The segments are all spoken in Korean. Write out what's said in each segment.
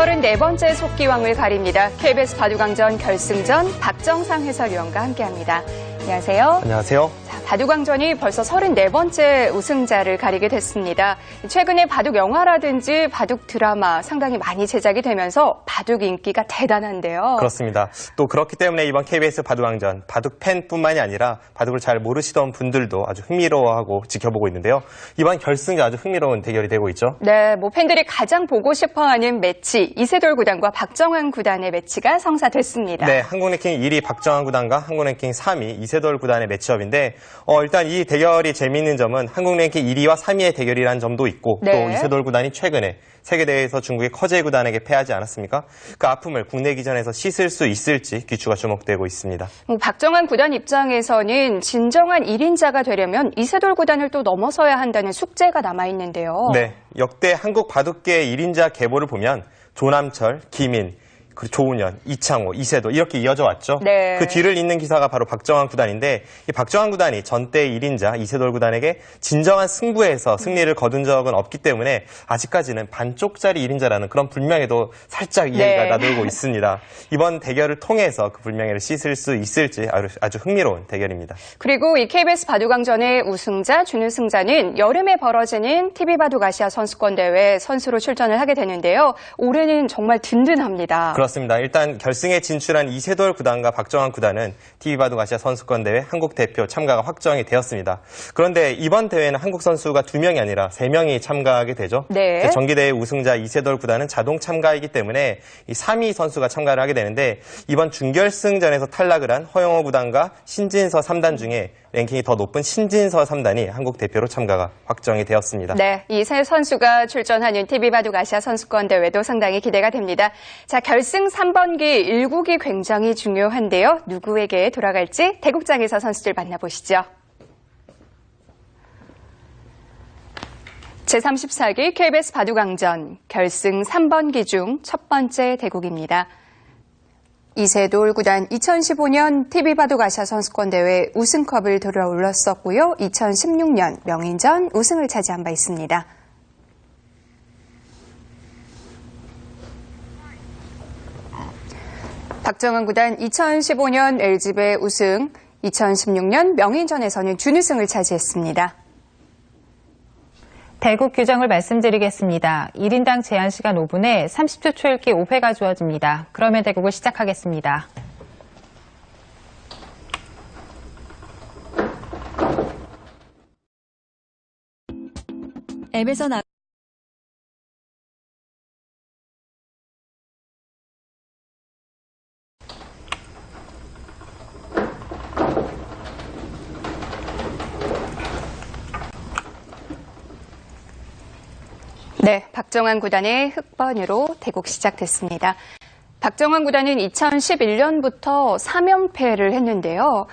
34번째 속기왕을 가립니다. KBS 바둑왕전 결승전 박정상 해설위원과 함께합니다. 안녕하세요. 안녕하세요. 바둑왕전이 벌써 34번째 우승자를 가리게 됐습니다. 최근에 바둑 영화라든지 바둑 드라마 상당히 많이 제작이 되면서 바둑 인기가 대단한데요. 그렇습니다. 또 그렇기 때문에 이번 KBS 바둑왕전 바둑 팬뿐만이 아니라 바둑을 잘 모르시던 분들도 아주 흥미로워하고 지켜보고 있는데요. 이번 결승이 아주 흥미로운 대결이 되고 있죠. 네, 팬들이 가장 보고 싶어하는 매치 이세돌 구단과 박정환 구단의 매치가 성사됐습니다. 네, 한국랭킹 1위 박정환 구단과 한국랭킹 3위 이세돌 구단의 매치업인데 일단 이 대결이 재미있는 점은 한국랭킹 1위와 3위의 대결이라는 점도 있고 네. 또 이세돌 구단이 최근에 세계대회에서 중국의 커제 구단에게 패하지 않았습니까? 그 아픔을 국내 기전에서 씻을 수 있을지 귀추가 주목되고 있습니다. 박정환 구단 입장에서는 진정한 1인자가 되려면 이세돌 구단을 또 넘어서야 한다는 숙제가 남아있는데요. 네, 역대 한국 바둑계의 1인자 계보를 보면 조남철, 김인, 그리고 조은현, 이창호, 이세돌 이렇게 이어져 왔죠. 네. 그 뒤를 잇는 기사가 바로 박정환 구단인데 이 박정환 구단이 전대 1인자 이세돌 구단에게 진정한 승부에서 승리를 거둔 적은 없기 때문에 아직까지는 반쪽짜리 1인자라는 그런 불명예도 살짝 이해가 나돌고 있습니다. 이번 대결을 통해서 그 불명예를 씻을 수 있을지 아주 흥미로운 대결입니다. 그리고 이 KBS 바둑왕전의 우승자, 준우승자는 여름에 벌어지는 TV바둑 아시아 선수권대회 선수로 출전을 하게 되는데요. 올해는 정말 든든합니다. 그렇습니다. 일단 결승에 진출한 이세돌 구단과 박정환 구단은 TV바둑 아시아 선수권대회 한국 대표 참가가 확정이 되었습니다. 그런데 이번 대회는 한국 선수가 2명이 아니라 3명이 참가하게 되죠. 네. 정기대회 우승자 이세돌 구단은 자동 참가이기 때문에 이 3위 선수가 참가를 하게 되는데 이번 준결승전에서 탈락을 한 허영호 구단과 신진서 3단 중에 랭킹이 더 높은 신진서 3단이 한국 대표로 참가가 확정이 되었습니다. 네, 이 세 선수가 출전하는 TV바둑 아시아 선수권대회도 상당히 기대가 됩니다. 자, 결승 3번기 1국이 굉장히 중요한데요. 누구에게 돌아갈지 대국장에서 선수들 만나보시죠. 제34기 KBS 바둑왕전 결승 3번기 중 첫 번째 대국입니다. 이세돌 구단 2015년 TV바둑 아시아 선수권대회 우승컵을 들어올렸었고요. 2016년 명인전 우승을 차지한 바 있습니다. 박정환 구단 2015년 LG배 우승, 2016년 명인전에서는 준우승을 차지했습니다. 대국 규정을 말씀드리겠습니다. 1인당 제한 시간 5분에 30초 초읽기 5회가 주어집니다. 그러면 대국을 시작하겠습니다. 앱에서 네, 박정환 구단의 흑번으로 대국 시작됐습니다. 박정환 구단은 2011년부터 3연패를 했는데요.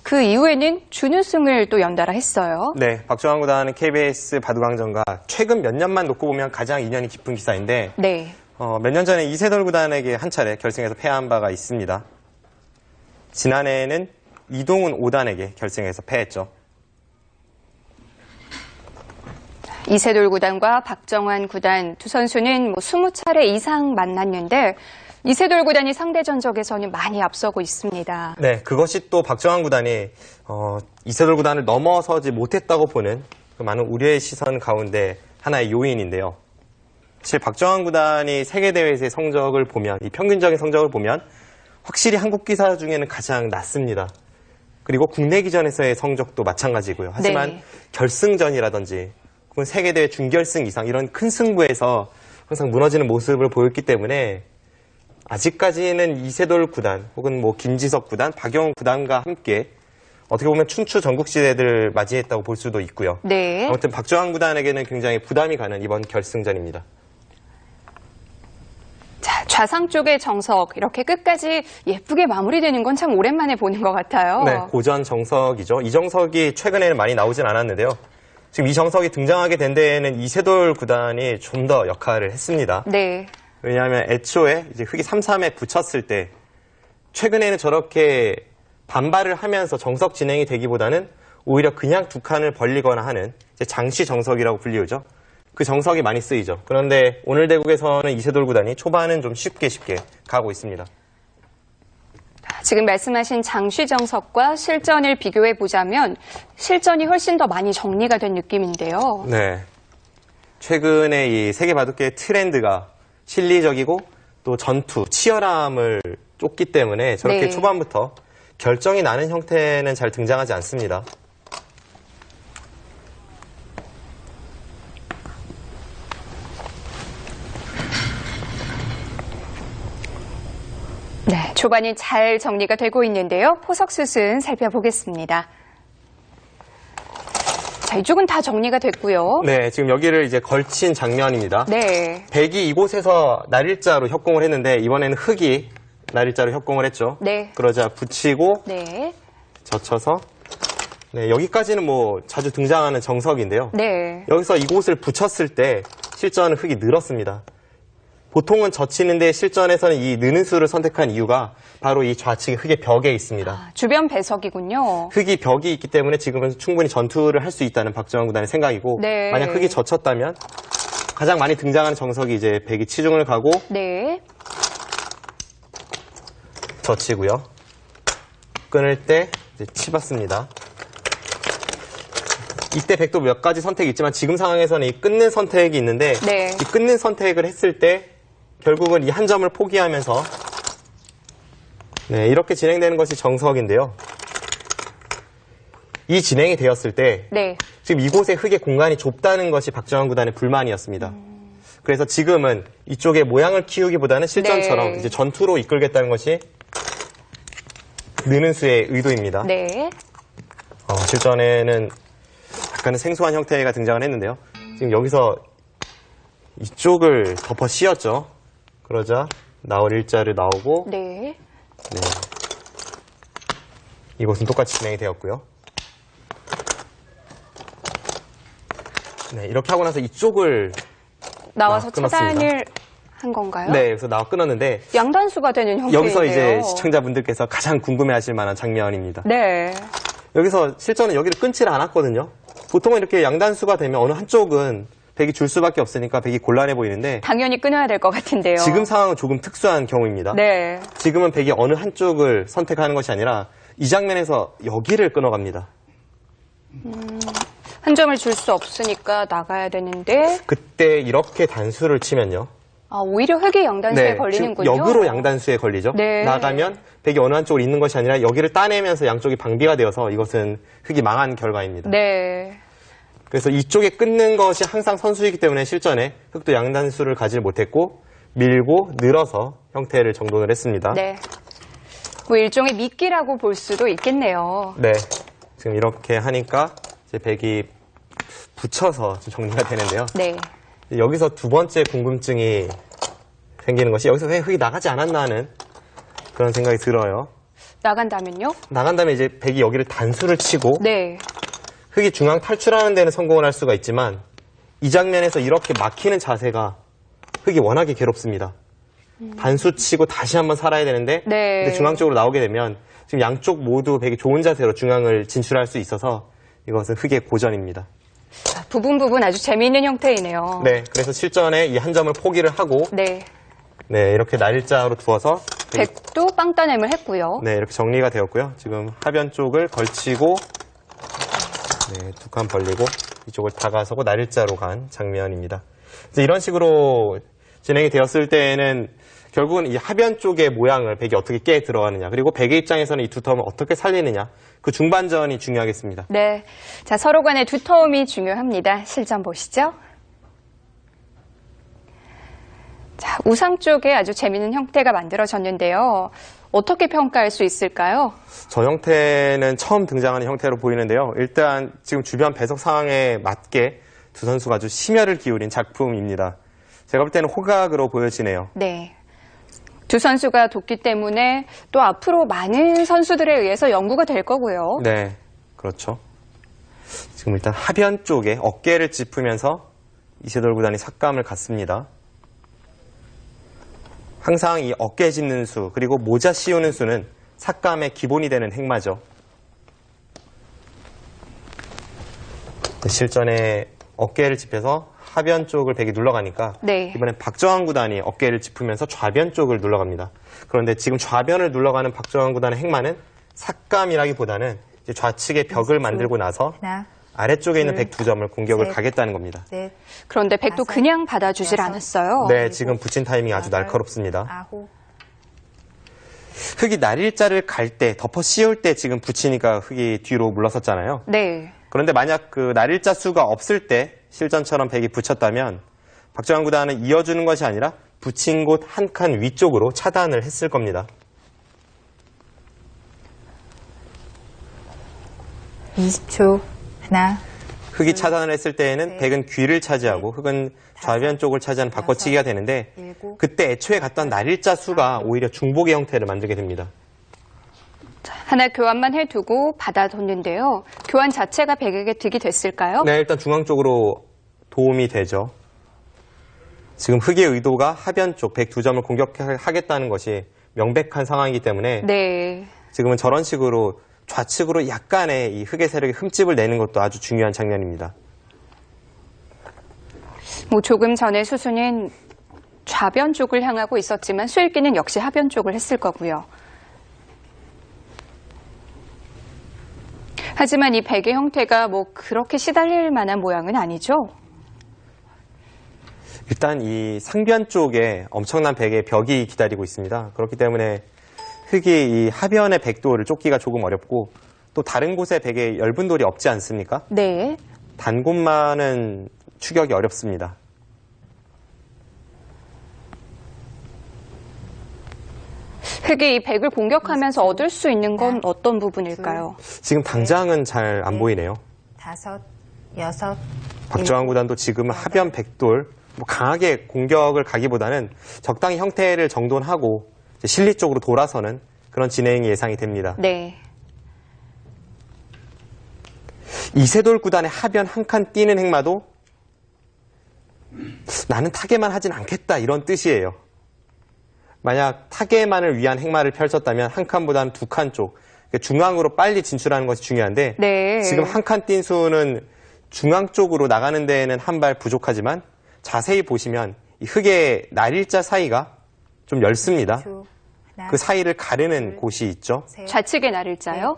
그 이후에는 준우승을 또 연달아 했어요. 네, 박정환 구단은 KBS 바둑왕전과 최근 몇 년만 놓고 보면 가장 인연이 깊은 기사인데 네. 몇 년 전에 이세돌 구단에게 한 차례 결승에서 패한 바가 있습니다. 지난해에는 이동훈 5단에게 결승에서 패했죠. 이세돌 구단과 박정환 구단 두 선수는 20차례 이상 만났는데 이세돌 구단이 상대 전적에서는 많이 앞서고 있습니다. 네, 그것이 또 박정환 구단이 이세돌 구단을 넘어서지 못했다고 보는 그 많은 우려의 시선 가운데 하나의 요인인데요. 사실 박정환 구단이 세계대회에서의 성적을 보면, 이 평균적인 성적을 보면 확실히 한국 기사 중에는 가장 낮습니다. 그리고 국내 기전에서의 성적도 마찬가지고요. 하지만 네. 결승전이라든지 혹은 세계대회 준결승 이상 이런 큰 승부에서 항상 무너지는 모습을 보였기 때문에 아직까지는 이세돌 구단 혹은 김지석 구단, 박영훈 구단과 함께 어떻게 보면 춘추 전국시대를 맞이했다고 볼 수도 있고요. 네. 아무튼 박정환 구단에게는 굉장히 부담이 가는 이번 결승전입니다. 자, 좌상 쪽의 정석 이렇게 끝까지 예쁘게 마무리되는 건 참 오랜만에 보는 것 같아요. 네, 고전 정석이죠. 이 정석이 최근에는 많이 나오진 않았는데요. 지금 이 정석이 등장하게 된 데에는 이세돌 구단이 좀 더 역할을 했습니다. 네. 왜냐하면 애초에 이제 흑이 3-3에 붙였을 때 최근에는 저렇게 반발을 하면서 정석 진행이 되기보다는 오히려 그냥 두 칸을 벌리거나 하는 이제 장시 정석이라고 불리우죠. 그 정석이 많이 쓰이죠. 그런데 오늘 대국에서는 이세돌 구단이 초반은 좀 쉽게 가고 있습니다. 지금 말씀하신 장쉬정석과 실전을 비교해 보자면 실전이 훨씬 더 많이 정리가 된 느낌인데요. 네. 최근에 이 세계 바둑계의 트렌드가 실리적이고 또 전투, 치열함을 쫓기 때문에 저렇게 네. 초반부터 결정이 나는 형태는 잘 등장하지 않습니다. 네, 초반이 잘 정리가 되고 있는데요. 포석수순 살펴보겠습니다. 자, 이쪽은 다 정리가 됐고요. 네, 지금 여기를 이제 걸친 장면입니다. 네. 백이 이곳에서 날일자로 협공을 했는데 이번에는 흑이 날일자로 협공을 했죠. 네. 그러자 붙이고 네. 젖혀서 네, 여기까지는 뭐 자주 등장하는 정석인데요. 네. 여기서 이곳을 붙였을 때 실전은 흑이 늘었습니다. 보통은 젖히는데 실전에서는 이 느는 수를 선택한 이유가 바로 이 좌측의 흑의 벽에 있습니다. 주변 배석이군요. 흑이 벽이 있기 때문에 지금은 충분히 전투를 할 수 있다는 박정환 구단의 생각이고 네. 만약 흑이 젖혔다면 가장 많이 등장하는 정석이 이제 백이 치중을 가고 네. 젖히고요. 끊을 때 이제 치받습니다. 이때 백도 몇 가지 선택이 있지만 지금 상황에서는 이 끊는 선택이 있는데 네. 이 끊는 선택을 했을 때 결국은 이 한 점을 포기하면서 네, 이렇게 진행되는 것이 정석인데요. 이 진행이 되었을 때 네. 지금 이곳에 흑의 공간이 좁다는 것이 박정환 구단의 불만이었습니다. 그래서 지금은 이쪽에 모양을 키우기보다는 실전처럼 네. 이제 전투로 이끌겠다는 것이 느는 수의 의도입니다. 네. 실전에는 약간은 생소한 형태가 등장을 했는데요. 지금 여기서 이쪽을 덮어 씌웠죠. 그러자 나올 일자를 나오고 네. 네. 이곳은 똑같이 진행이 되었고요. 네, 이렇게 하고 나서 이쪽을 나와서 끊었습니다. 차단을 한 건가요? 네, 여기서 나와 끊었는데 양단수가 되는 형태인데요. 여기서 이제 시청자분들께서 가장 궁금해하실 만한 장면입니다. 네. 여기서 실전은 여기를 끊지를 않았거든요. 보통은 이렇게 양단수가 되면 어느 한쪽은 백이 줄 수밖에 없으니까 백이 곤란해 보이는데 당연히 끊어야 될 것 같은데요. 지금 상황은 조금 특수한 경우입니다. 네. 지금은 백이 어느 한쪽을 선택하는 것이 아니라 이 장면에서 여기를 끊어갑니다. 한 점을 줄 수 없으니까 나가야 되는데 그때 이렇게 단수를 치면요. 오히려 흑이 양단수에 걸리는군요. 지금 역으로 양단수에 걸리죠. 네. 나가면 백이 어느 한쪽으로 있는 것이 아니라 여기를 따내면서 양쪽이 방비가 되어서 이것은 흑이 망한 결과입니다. 네. 그래서 이쪽에 끊는 것이 항상 선수이기 때문에 실전에 흑도 양단수를 가지 못했고 밀고 늘어서 형태를 정돈을 했습니다. 네. 뭐 일종의 미끼라고 볼 수도 있겠네요. 네. 지금 이렇게 하니까 이제 백이 붙여서 좀 정리가 되는데요. 네. 여기서 두 번째 궁금증이 생기는 것이 여기서 왜 흑이 나가지 않았나 하는 그런 생각이 들어요. 나간다면요? 나간 다음에 이제 백이 여기를 단수를 치고 네. 흑이 중앙 탈출하는 데는 성공을 할 수가 있지만 이 장면에서 이렇게 막히는 자세가 흑이 워낙에 괴롭습니다. 단수 치고 다시 한번 살아야 되는데 네. 근데 중앙 쪽으로 나오게 되면 지금 양쪽 모두 백이 좋은 자세로 중앙을 진출할 수 있어서 이것은 흑의 고전입니다. 부분 아주 재미있는 형태이네요. 네, 그래서 실전에 이 한 점을 포기를 하고 네. 네, 이렇게 날일자로 두어서 백도 빵 따냄을 했고요. 네, 이렇게 정리가 되었고요. 지금 하변 쪽을 걸치고 네, 두 칸 벌리고 이쪽을 다가서고 날일자로 간 장면입니다. 이제 이런 식으로 진행이 되었을 때에는 결국은 이 하변 쪽의 모양을 백이 어떻게 깨 들어가느냐 그리고 백의 입장에서는 이 두터움을 어떻게 살리느냐 그 중반전이 중요하겠습니다. 네. 자, 서로 간의 두터움이 중요합니다. 실전 보시죠. 자, 우상 쪽에 아주 재미있는 형태가 만들어졌는데요. 어떻게 평가할 수 있을까요? 저 형태는 처음 등장하는 형태로 보이는데요. 일단 지금 주변 배석 상황에 맞게 두 선수가 아주 심혈을 기울인 작품입니다. 제가 볼 때는 호각으로 보여지네요. 네. 두 선수가 돕기 때문에 또 앞으로 많은 선수들에 의해서 연구가 될 거고요. 네, 그렇죠. 지금 일단 하변 쪽에 어깨를 짚으면서 이세돌 구단이 삭감을 갔습니다. 항상 이 어깨 짚는 수 그리고 모자 씌우는 수는 삭감의 기본이 되는 행마죠. 실전에 어깨를 짚어서 하변 쪽을 백이 눌러가니까 네. 이번엔 박정환 구단이 어깨를 짚으면서 좌변 쪽을 눌러갑니다. 그런데 지금 좌변을 눌러가는 박정환 구단의 행마는 삭감이라기보다는 이제 좌측에 벽을 만들고 나서 하나, 아래쪽에 있는 백 두 점을 공격을 셋. 가겠다는 겁니다. 넷, 그런데 백도 다섯, 그냥 받아주질 여섯. 않았어요. 네, 지금 붙인 타이밍이 아주 여덟, 날카롭습니다. 아홉, 흙이 날일자를 갈 때, 덮어 씌울 때 지금 붙이니까 흙이 뒤로 물러섰잖아요. 네. 그런데 만약 그 날일자 수가 없을 때 실전처럼 백이 붙였다면 박정환 구단은 이어주는 것이 아니라 붙인 곳 한 칸 위쪽으로 차단을 했을 겁니다. 20초. 하나, 흙이 차단을 했을 때에는 백은 귀를 차지하고 흙은 좌변 쪽을 차지하는 바꿔치기가 되는데 일곱, 그때 애초에 갔던 날일자 수가 오히려 중복의 형태를 만들게 됩니다. 하나 교환만 해두고 받아뒀는데요. 교환 자체가 백에게 득이 됐을까요? 네, 일단 중앙 쪽으로 도움이 되죠. 지금 흙의 의도가 하변 쪽 백 두 점을 공격하겠다는 것이 명백한 상황이기 때문에 네. 지금은 저런 식으로 좌측으로 약간의 이 흙의 세력에 흠집을 내는 것도 아주 중요한 장면입니다. 뭐 조금 전에 수수는 좌변 쪽을 향하고 있었지만 수일기는 역시 하변 쪽을 했을 거고요. 하지만 이 백의 형태가 뭐 그렇게 시달릴 만한 모양은 아니죠? 일단 이 상변 쪽에 엄청난 백의 벽이 기다리고 있습니다. 그렇기 때문에 흙이 이 하변의 백돌을 쫓기가 조금 어렵고 또 다른 곳에 백의 엷은 돌이 없지 않습니까? 네. 단 곳만은 추격이 어렵습니다. 흙이 이 백을 공격하면서 얻을 수 있는 건 어떤 부분일까요? 지금 당장은 잘 안 보이네요. 다섯, 여섯, 박정환 구단도 지금은 하변 백돌 뭐 강하게 공격을 가기보다는 적당히 형태를 정돈하고 이제 실리 쪽으로 돌아서는 그런 진행이 예상이 됩니다. 네. 이세돌 구단의 하변 한 칸 뛰는 행마도 나는 타개만 하진 않겠다 이런 뜻이에요. 만약 타개만을 위한 행마를 펼쳤다면 한 칸보다는 두 칸 쪽 중앙으로 빨리 진출하는 것이 중요한데 네. 지금 한 칸 뛴 수는 중앙 쪽으로 나가는 데에는 한 발 부족하지만 자세히 보시면 이 흙의 날일자 사이가 좀 열습니다. 초, 하나, 그 사이를 가르는 곳이 있죠. 셋, 좌측의 날일자요?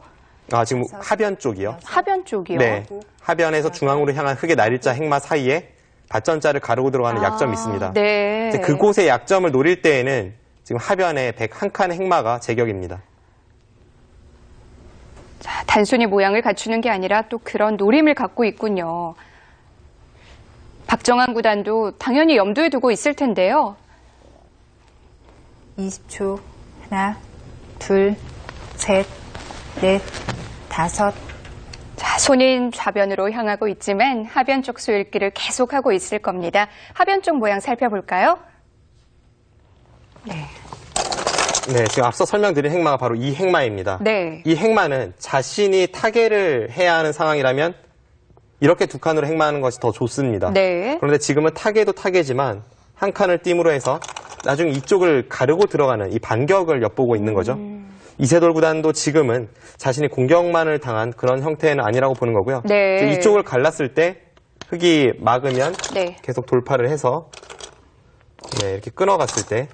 아, 지금 하변 쪽이요. 하변 쪽이요? 네. 하변에서 중앙으로 향한 흙의 날일자 행마 사이에 받전자를 가르고 들어가는 아, 약점이 있습니다. 네. 이제 그곳의 약점을 노릴 때에는 지금 하변에 백 한 칸의 행마가 제격입니다. 자, 단순히 모양을 갖추는 게 아니라 또 그런 노림을 갖고 있군요. 박정환 구단도 당연히 염두에 두고 있을 텐데요. 20초. 하나, 둘, 셋, 넷, 다섯, 자, 손인 좌변으로 향하고 있지만 하변 쪽 수일기를 계속하고 있을 겁니다. 하변 쪽 모양 살펴볼까요? 네. 네, 지금 앞서 설명드린 행마가 바로 이 행마입니다. 네. 이 행마는 자신이 타개를 해야 하는 상황이라면 이렇게 두 칸으로 행마하는 것이 더 좋습니다. 네. 그런데 지금은 타개도 타개지만 한 칸을 띄므로 해서 나중에 이쪽을 가르고 들어가는 이 반격을 엿보고 있는 거죠. 이세돌 구단도 지금은 자신이 공격만을 당한 그런 형태는 아니라고 보는 거고요. 네. 이제 이쪽을 갈랐을 때 흙이 막으면 네. 계속 돌파를 해서 네, 이렇게 끊어갔을 때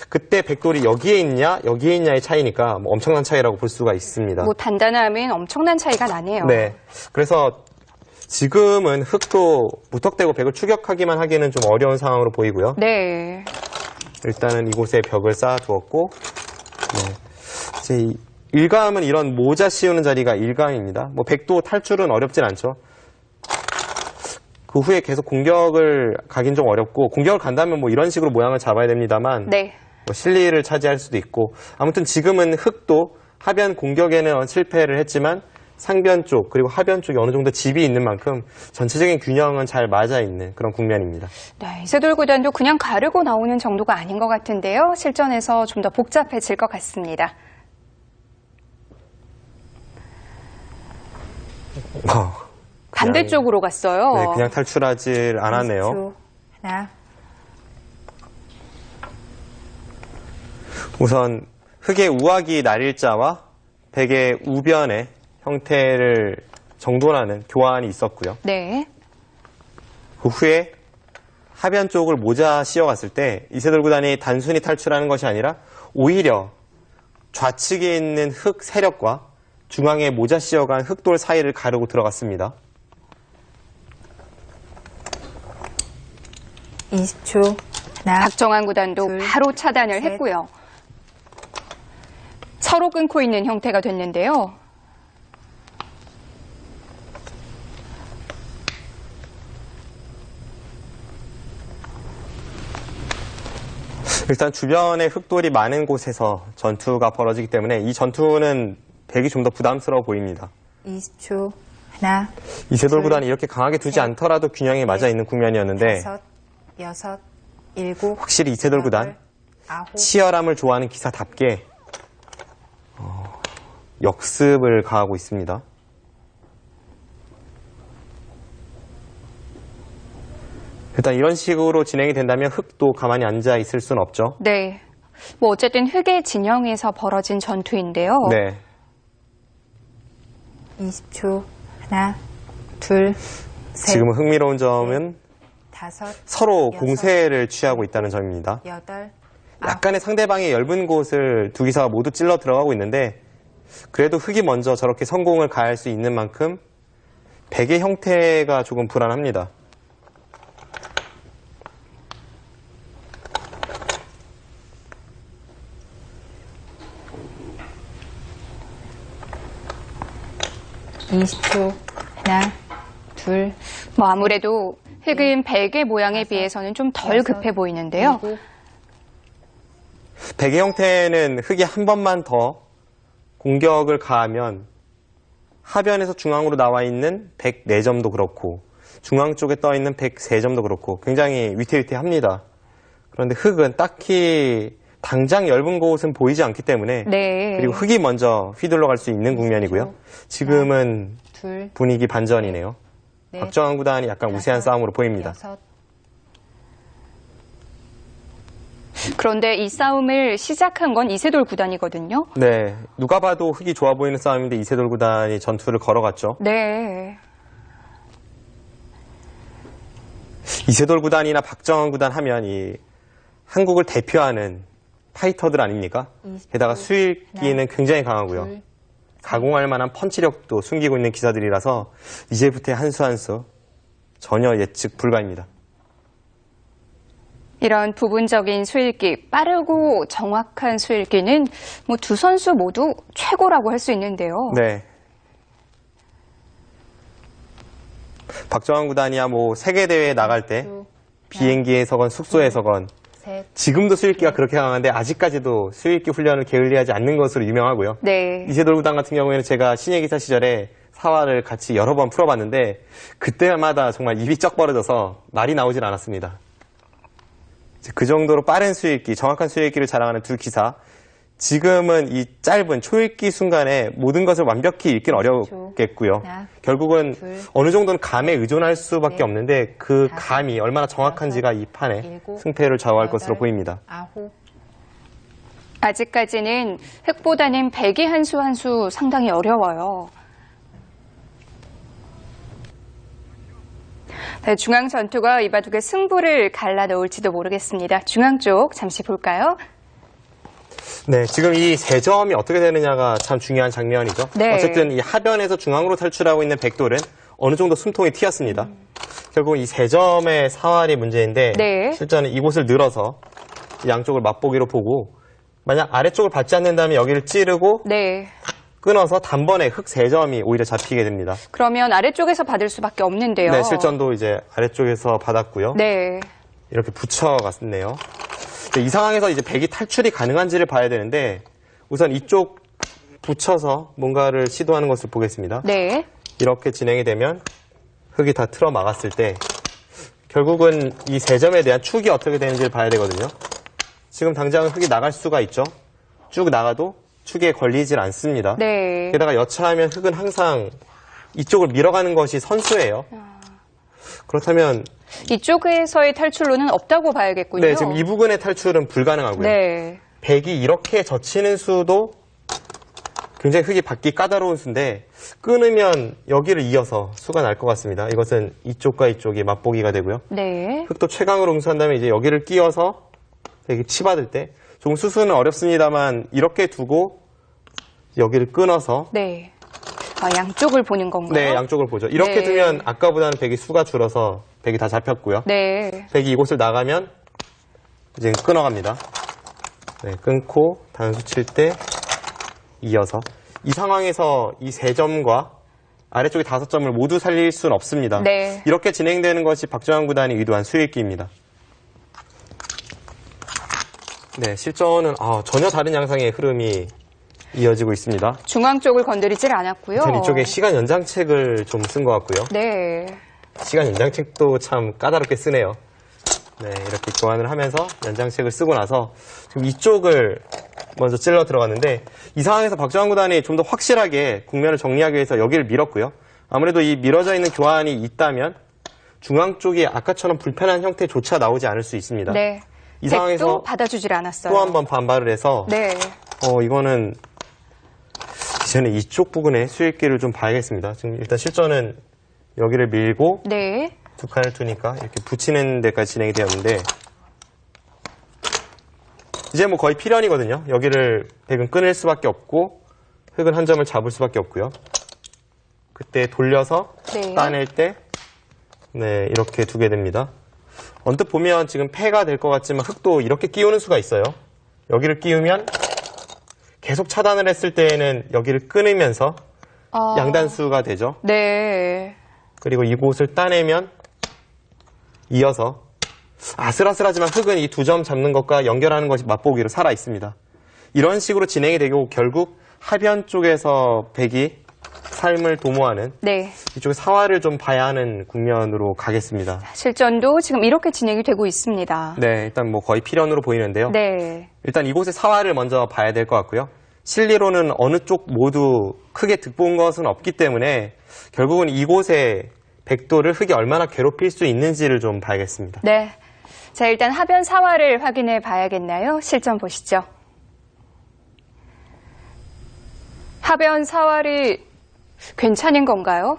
그때 백돌이 여기에 있냐의 차이니까 뭐 엄청난 차이라고 볼 수가 있습니다. 뭐 단단함은 엄청난 차이가 나네요. 네. 그래서 지금은 흙도 무턱대고 백을 추격하기만 하기는 좀 어려운 상황으로 보이고요. 네. 일단은 이곳에 벽을 쌓아두었고, 네. 이제 일감은 이런 모자 씌우는 자리가 일감입니다. 뭐 백도 탈출은 어렵진 않죠. 그 후에 계속 공격을 가긴 좀 어렵고, 공격을 간다면 뭐 이런 식으로 모양을 잡아야 됩니다만, 네. 뭐 실리를 차지할 수도 있고, 아무튼 지금은 흙도 하변 공격에는 실패를 했지만 상변 쪽 그리고 하변 쪽에 어느 정도 집이 있는 만큼 전체적인 균형은 잘 맞아 있는 그런 국면입니다. 네, 이세돌 구단도 그냥 가르고 나오는 정도가 아닌 것 같은데요. 실전에서 좀 더 복잡해질 것 같습니다. 반대쪽으로 갔어요. 네, 그냥 탈출하질 않았네요. 20초. 하나, 우선 흙의 우악이 날일자와 백의 우변의 형태를 정돈하는 교환이 있었고요. 네. 그 후에 하변 쪽을 모자 씌워갔을 때 이세돌 구단이 단순히 탈출하는 것이 아니라 오히려 좌측에 있는 흙 세력과 중앙에 모자 씌워간 흙돌 사이를 가르고 들어갔습니다. 20초. 하나, 박정환 구단도 둘, 바로 차단을 셋. 했고요. 서로 끊고 있는 형태가 됐는데요. 일단 주변에 흙돌이 많은 곳에서 전투가 벌어지기 때문에 이 전투는 백이 좀 더 부담스러워 보입니다. 20초. 하나, 이세돌 둘, 구단이 이렇게 강하게 두지 셋, 않더라도 균형이 맞아 있는 국면이었는데 다섯, 여섯, 일곱, 확실히 이세돌 구단 여덟, 아홉, 치열함을 좋아하는 기사답게 역습을 가하고 있습니다. 일단 이런 식으로 진행이 된다면 흙도 가만히 앉아 있을 수는 없죠. 네. 뭐 어쨌든 흙의 진영에서 벌어진 전투인데요. 네. 20초. 하나, 둘, 셋, 지금은 흥미로운 점은 다섯, 서로 여섯, 공세를 취하고 있다는 점입니다. 여덟, 약간의 상대방의 엷은 곳을 두 기사가 모두 찔러 들어가고 있는데 그래도 흙이 먼저 저렇게 성공을 가할 수 있는 만큼 백의 형태가 조금 불안합니다. 아홉, 20초. 하나, 둘, 뭐 아무래도 흙은 백의 모양에 비해서는 좀 덜 여섯, 급해 보이는데요. 일곱, 백의 형태는 흙이 한 번만 더 공격을 가하면 하변에서 중앙으로 나와 있는 104점도 그렇고 중앙 쪽에 떠 있는 103점도 그렇고 굉장히 위태위태합니다. 그런데 흙은 딱히 당장 엷은 곳은 보이지 않기 때문에 네. 그리고 흙이 먼저 휘둘러 갈 수 있는 국면이고요. 지금은 둘, 분위기 반전이네요. 넷, 박정환 구단이 약간 우세한 다섯, 싸움으로 보입니다. 여섯, 그런데 이 싸움을 시작한 건 이세돌 구단이거든요. 네, 누가 봐도 흙이 좋아 보이는 싸움인데 이세돌 구단이 전투를 걸어갔죠. 네. 이세돌 구단이나 박정환 구단 하면 이 한국을 대표하는 파이터들 아닙니까? 20초. 게다가 수일기는 굉장히 강하고요. 둘, 가공할 만한 펀치력도 숨기고 있는 기사들이라서 이제부터의 한 수 한 수 전혀 예측 불가입니다. 이런 부분적인 수일기, 빠르고 정확한 수일기는 뭐 두 선수 모두 최고라고 할 수 있는데요. 네. 박정환 구단이야 뭐 세계대회에 나갈 때 비행기에서건 숙소에서건 셋, 지금도 수일기가 그렇게 강한데 아직까지도 수일기 훈련을 게을리하지 않는 것으로 유명하고요. 네. 이세돌 구단 같은 경우에는 제가 신예 기사 시절에 사활을 같이 여러 번 풀어봤는데 그때마다 정말 입이 쩍 벌어져서 말이 나오질 않았습니다. 그 정도로 빠른 수익기, 정확한 수익기를 자랑하는 두 기사. 지금은 이 짧은 초읽기 순간에 모든 것을 완벽히 읽기는 어렵겠고요. 하나, 결국은 둘, 어느 정도는 감에 의존할 수밖에 넷, 없는데 그 다섯, 감이 얼마나 정확한지가 이 판의 일곱, 승패를 좌우할 여덟, 것으로 보입니다. 아홉, 아직까지는 흙보다는 백이 한 수 한 수 상당히 어려워요. 네, 중앙 전투가 이 바둑의 승부를 갈라놓을지도 모르겠습니다. 중앙 쪽 잠시 볼까요? 네, 지금 이 세 점이 어떻게 되느냐가 참 중요한 장면이죠. 네. 어쨌든 이 하변에서 중앙으로 탈출하고 있는 백돌은 어느 정도 숨통이 튀었습니다. 결국 이 세 점의 사활이 문제인데 네. 실전은 이곳을 늘어서 양쪽을 맛보기로 보고 만약 아래쪽을 받지 않는다면 여기를 찌르고 네. 끊어서 단번에 흙 세 점이 오히려 잡히게 됩니다. 그러면 아래쪽에서 받을 수밖에 없는데요. 네, 실전도 이제 아래쪽에서 받았고요. 네. 이렇게 붙여갔네요. 이 상황에서 이제 백이 탈출이 가능한지를 봐야 되는데 우선 이쪽 붙여서 뭔가를 시도하는 것을 보겠습니다. 네. 이렇게 진행이 되면 흙이 다 틀어 막았을 때 결국은 이 세 점에 대한 축이 어떻게 되는지를 봐야 되거든요. 지금 당장은 흙이 나갈 수가 있죠. 쭉 나가도 축에 걸리질 않습니다. 네. 게다가 여차하면 흙은 항상 이쪽을 밀어가는 것이 선수예요. 그렇다면 이쪽에서의 탈출로는 없다고 봐야겠군요. 네, 지금 이 부근의 탈출은 불가능하고요. 네. 백이 이렇게 젖히는 수도 굉장히 흙이 받기 까다로운 수인데 끊으면 여기를 이어서 수가 날 것 같습니다. 이것은 이쪽과 이쪽이 맛보기가 되고요. 네. 흙도 최강으로 응수한다면 이제 여기를 끼워서 이렇게 치받을 때 조금 수수는 어렵습니다만 이렇게 두고 여기를 끊어서 네. 양쪽을 보는 건가요? 네, 양쪽을 보죠. 이렇게 네. 두면 아까보다는 백이 수가 줄어서 백이 다 잡혔고요. 네. 백이 이곳을 나가면 이제 끊어갑니다. 네, 끊고 단수 칠 때 이어서 이 상황에서 이 3점과 아래쪽에 5점을 모두 살릴 수는 없습니다. 네. 이렇게 진행되는 것이 박정환 구단이 의도한 수읽기입니다. 네, 실전은 전혀 다른 양상의 흐름이 이어지고 있습니다. 중앙 쪽을 건드리질 않았고요. 저는 이쪽에 시간 연장책을 좀 쓴 것 같고요. 네. 시간 연장책도 참 까다롭게 쓰네요. 네, 이렇게 교환을 하면서 연장책을 쓰고 나서 지금 이쪽을 먼저 찔러 들어갔는데 이 상황에서 박정환 구단이 좀 더 확실하게 국면을 정리하기 위해서 여기를 밀었고요. 아무래도 이 밀어져 있는 교환이 있다면 중앙 쪽이 아까처럼 불편한 형태조차 나오지 않을 수 있습니다. 네. 이 상황에서 백도 받아주질 않았어요. 또 한 번 반발을 해서 네. 이거는 이제는 이쪽 부분에 수익기를 좀 봐야겠습니다. 지금 일단 실전은 여기를 밀고 네. 두 칸을 두니까 이렇게 붙이는 데까지 진행이 되었는데 이제 뭐 거의 필연이거든요. 여기를 백은 끊을 수밖에 없고 흙은 한 점을 잡을 수밖에 없고요. 그때 돌려서 네. 따낼 때 네, 이렇게 두게 됩니다. 언뜻 보면 지금 패가 될 것 같지만 흙도 이렇게 끼우는 수가 있어요. 여기를 끼우면 계속 차단을 했을 때에는 여기를 끊으면서 양단수가 되죠. 네. 그리고 이곳을 따내면 이어서 아슬아슬하지만 흙은 이 2점 잡는 것과 연결하는 것이 맛보기로 살아 있습니다. 이런 식으로 진행이 되고 결국 하변 쪽에서 백이 삶을 도모하는 네. 이쪽에 사활을 좀 봐야 하는 국면으로 가겠습니다. 실전도 지금 이렇게 진행이 되고 있습니다. 네, 일단 뭐 거의 필연으로 보이는데요. 네. 일단 이곳의 사활을 먼저 봐야 될 것 같고요. 실리로는 어느 쪽 모두 크게 득본 것은 없기 때문에 결국은 이곳에 백도를 흙이 얼마나 괴롭힐 수 있는지를 좀 봐야겠습니다. 네. 자, 일단 하변 사활을 확인해 봐야겠나요? 실전 보시죠. 하변 사활이 괜찮은 건가요?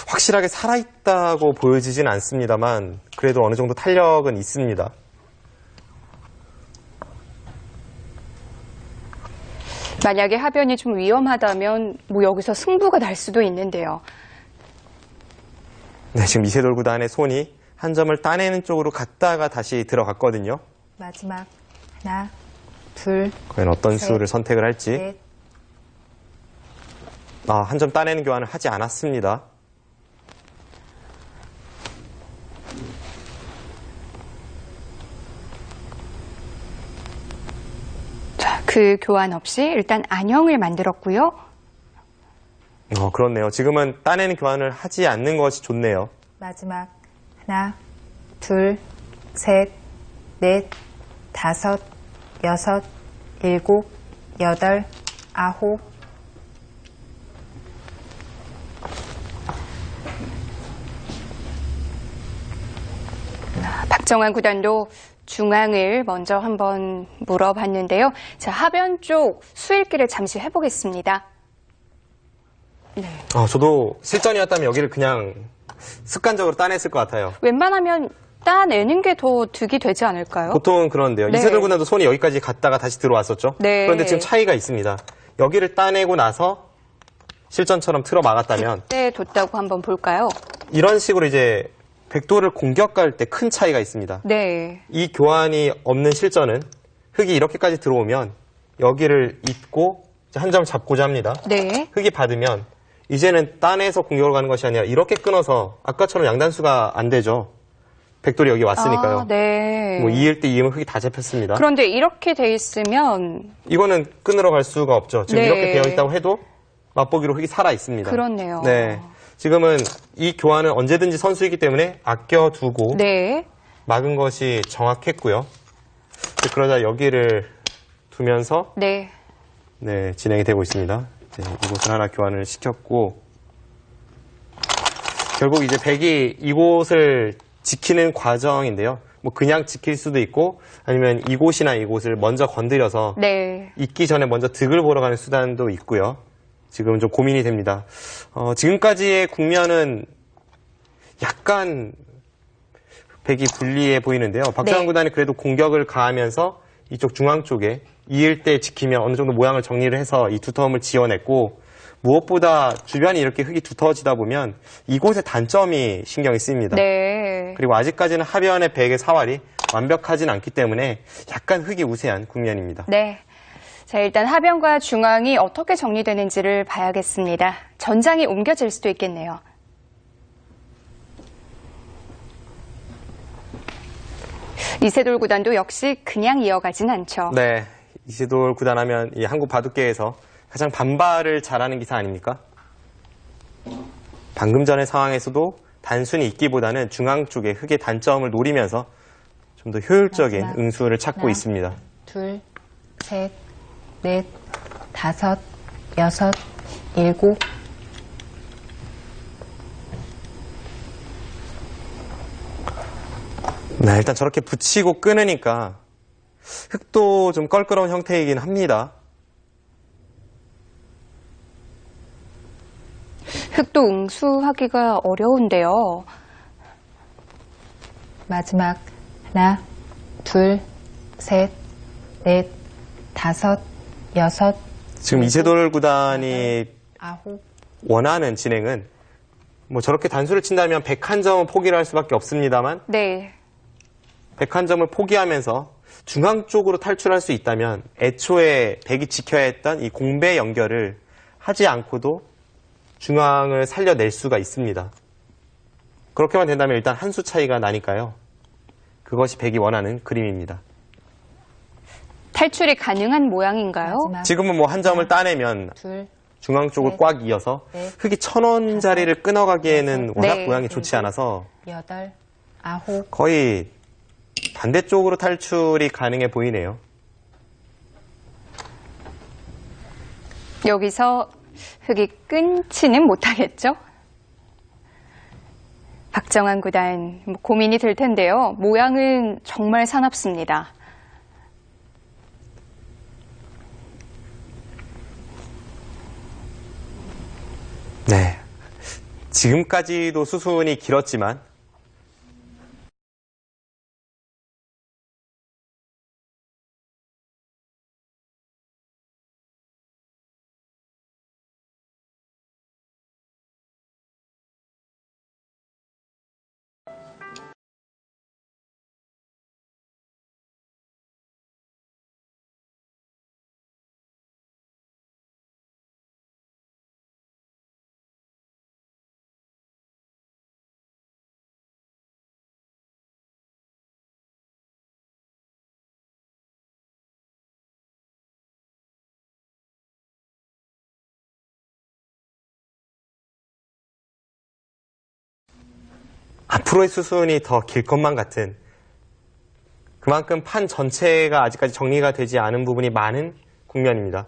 확실하게 살아있다고 보여지진 않습니다만 그래도 어느 정도 탄력은 있습니다. 만약에 하변이 좀 위험하다면 뭐 여기서 승부가 날 수도 있는데요. 네, 지금 이세돌 구단의 손이 한 점을 따내는 쪽으로 갔다가 다시 들어갔거든요. 마지막 하나, 둘, 과연 어떤 셋, 수를 선택을 할지. 넷. 한 점 따내는 교환을 하지 않았습니다. 자, 그 교환 없이 일단 안형을 만들었고요. 그렇네요. 지금은 따내는 교환을 하지 않는 것이 좋네요. 마지막 하나, 둘, 셋, 넷, 다섯, 여섯, 일곱, 여덟, 아홉. 박정환 구단도 중앙을 먼저 한번 물어봤는데요. 자, 하변 쪽 수읽기를 잠시 해보겠습니다. 네. 저도 실전이었다면 여기를 그냥 습관적으로 따냈을 것 같아요. 웬만하면 따내는 게 더 득이 되지 않을까요? 보통은 그런데요. 네. 이세돌 군단도 손이 여기까지 갔다가 다시 들어왔었죠. 네. 그런데 지금 차이가 있습니다. 여기를 따내고 나서 실전처럼 틀어 막았다면 네, 뒀다고 한번 볼까요? 이런 식으로 이제 백도를 공격할 때 큰 차이가 있습니다. 네. 이 교환이 없는 실전은 흙이 이렇게까지 들어오면 여기를 잇고 한 점 잡고자 합니다. 네. 흙이 받으면 이제는 따내서 공격을 가는 것이 아니라 이렇게 끊어서 아까처럼 양단수가 안 되죠. 백돌이 여기 왔으니까요. 네. 뭐 2일 때 2면 흙이 다 잡혔습니다. 그런데 이렇게 돼 있으면 이거는 끊으러 갈 수가 없죠. 지금 네. 이렇게 되어 있다고 해도 맛보기로 흙이 살아 있습니다. 그렇네요. 네. 지금은 이 교환은 언제든지 선수이기 때문에 아껴두고 네. 막은 것이 정확했고요. 그러자 여기를 두면서 네. 네, 진행이 되고 있습니다. 이곳을 하나 교환을 시켰고 결국 이제 백이 이곳을 지키는 과정인데요. 뭐 그냥 지킬 수도 있고 아니면 이곳이나 이곳을 먼저 건드려서 네. 있기 전에 먼저 득을 보러 가는 수단도 있고요. 지금 좀 고민이 됩니다. 지금까지의 국면은 약간 백이 불리해 보이는데요. 박정환 네. 구단이 그래도 공격을 가하면서 이쪽 중앙 쪽에 이을 때 지키면 어느 정도 모양을 정리를 해서 이 두터움을 지어냈고 무엇보다 주변이 이렇게 흙이 두터워지다 보면 이곳의 단점이 신경이 쓰입니다. 네. 그리고 아직까지는 하변의 백의 사활이 완벽하진 않기 때문에 약간 흙이 우세한 국면입니다. 네. 자, 일단 하변과 중앙이 어떻게 정리되는지를 봐야겠습니다. 전장이 옮겨질 수도 있겠네요. 이세돌 구단도 역시 그냥 이어가진 않죠. 네, 이세돌 구단하면 이 한국 바둑계에서 가장 반발을 잘하는 기사 아닙니까? 방금 전의 상황에서도 단순히 있기보다는 중앙 쪽에 흙의 단점을 노리면서 좀 더 효율적인 마지막. 응수를 찾고 하나. 있습니다. 둘, 셋, 넷, 다섯, 여섯, 일곱. 네, 일단 저렇게 붙이고 끊으니까 흙도 좀 껄끄러운 형태이긴 합니다. 흙도 응수하기가 어려운데요. 마지막 하나, 둘, 셋, 넷, 다섯, 여섯, 지금 이세돌 구단이 아홉. 원하는 진행은 뭐 저렇게 단수를 친다면 101점은 포기를 할 수밖에 없습니다만 네. 101점을 포기하면서 중앙 쪽으로 탈출할 수 있다면 애초에 백이 지켜야 했던 이 공배 연결을 하지 않고도 중앙을 살려낼 수가 있습니다. 그렇게만 된다면 일단 한 수 차이가 나니까요. 그것이 백이 원하는 그림입니다. 탈출이 가능한 모양인가요? 마지막 지금은 뭐 한 점을 따내면 둘, 중앙 쪽으로 넷, 꽉 이어서 넷, 흙이 1000원짜리를 끊어가기에는 워낙 네. 모양이 좋지 않아서 여덟, 아홉. 거의 반대쪽으로 탈출이 가능해 보이네요. 여기서 흙이 끊지는 못하겠죠? 박정환 구단 고민이 될 텐데요. 모양은 정말 사납습니다. 네. 지금까지도 수순이 길었지만 앞으로의 수순이 더 길 것만 같은 그만큼 판 전체가 아직까지 정리가 되지 않은 부분이 많은 국면입니다.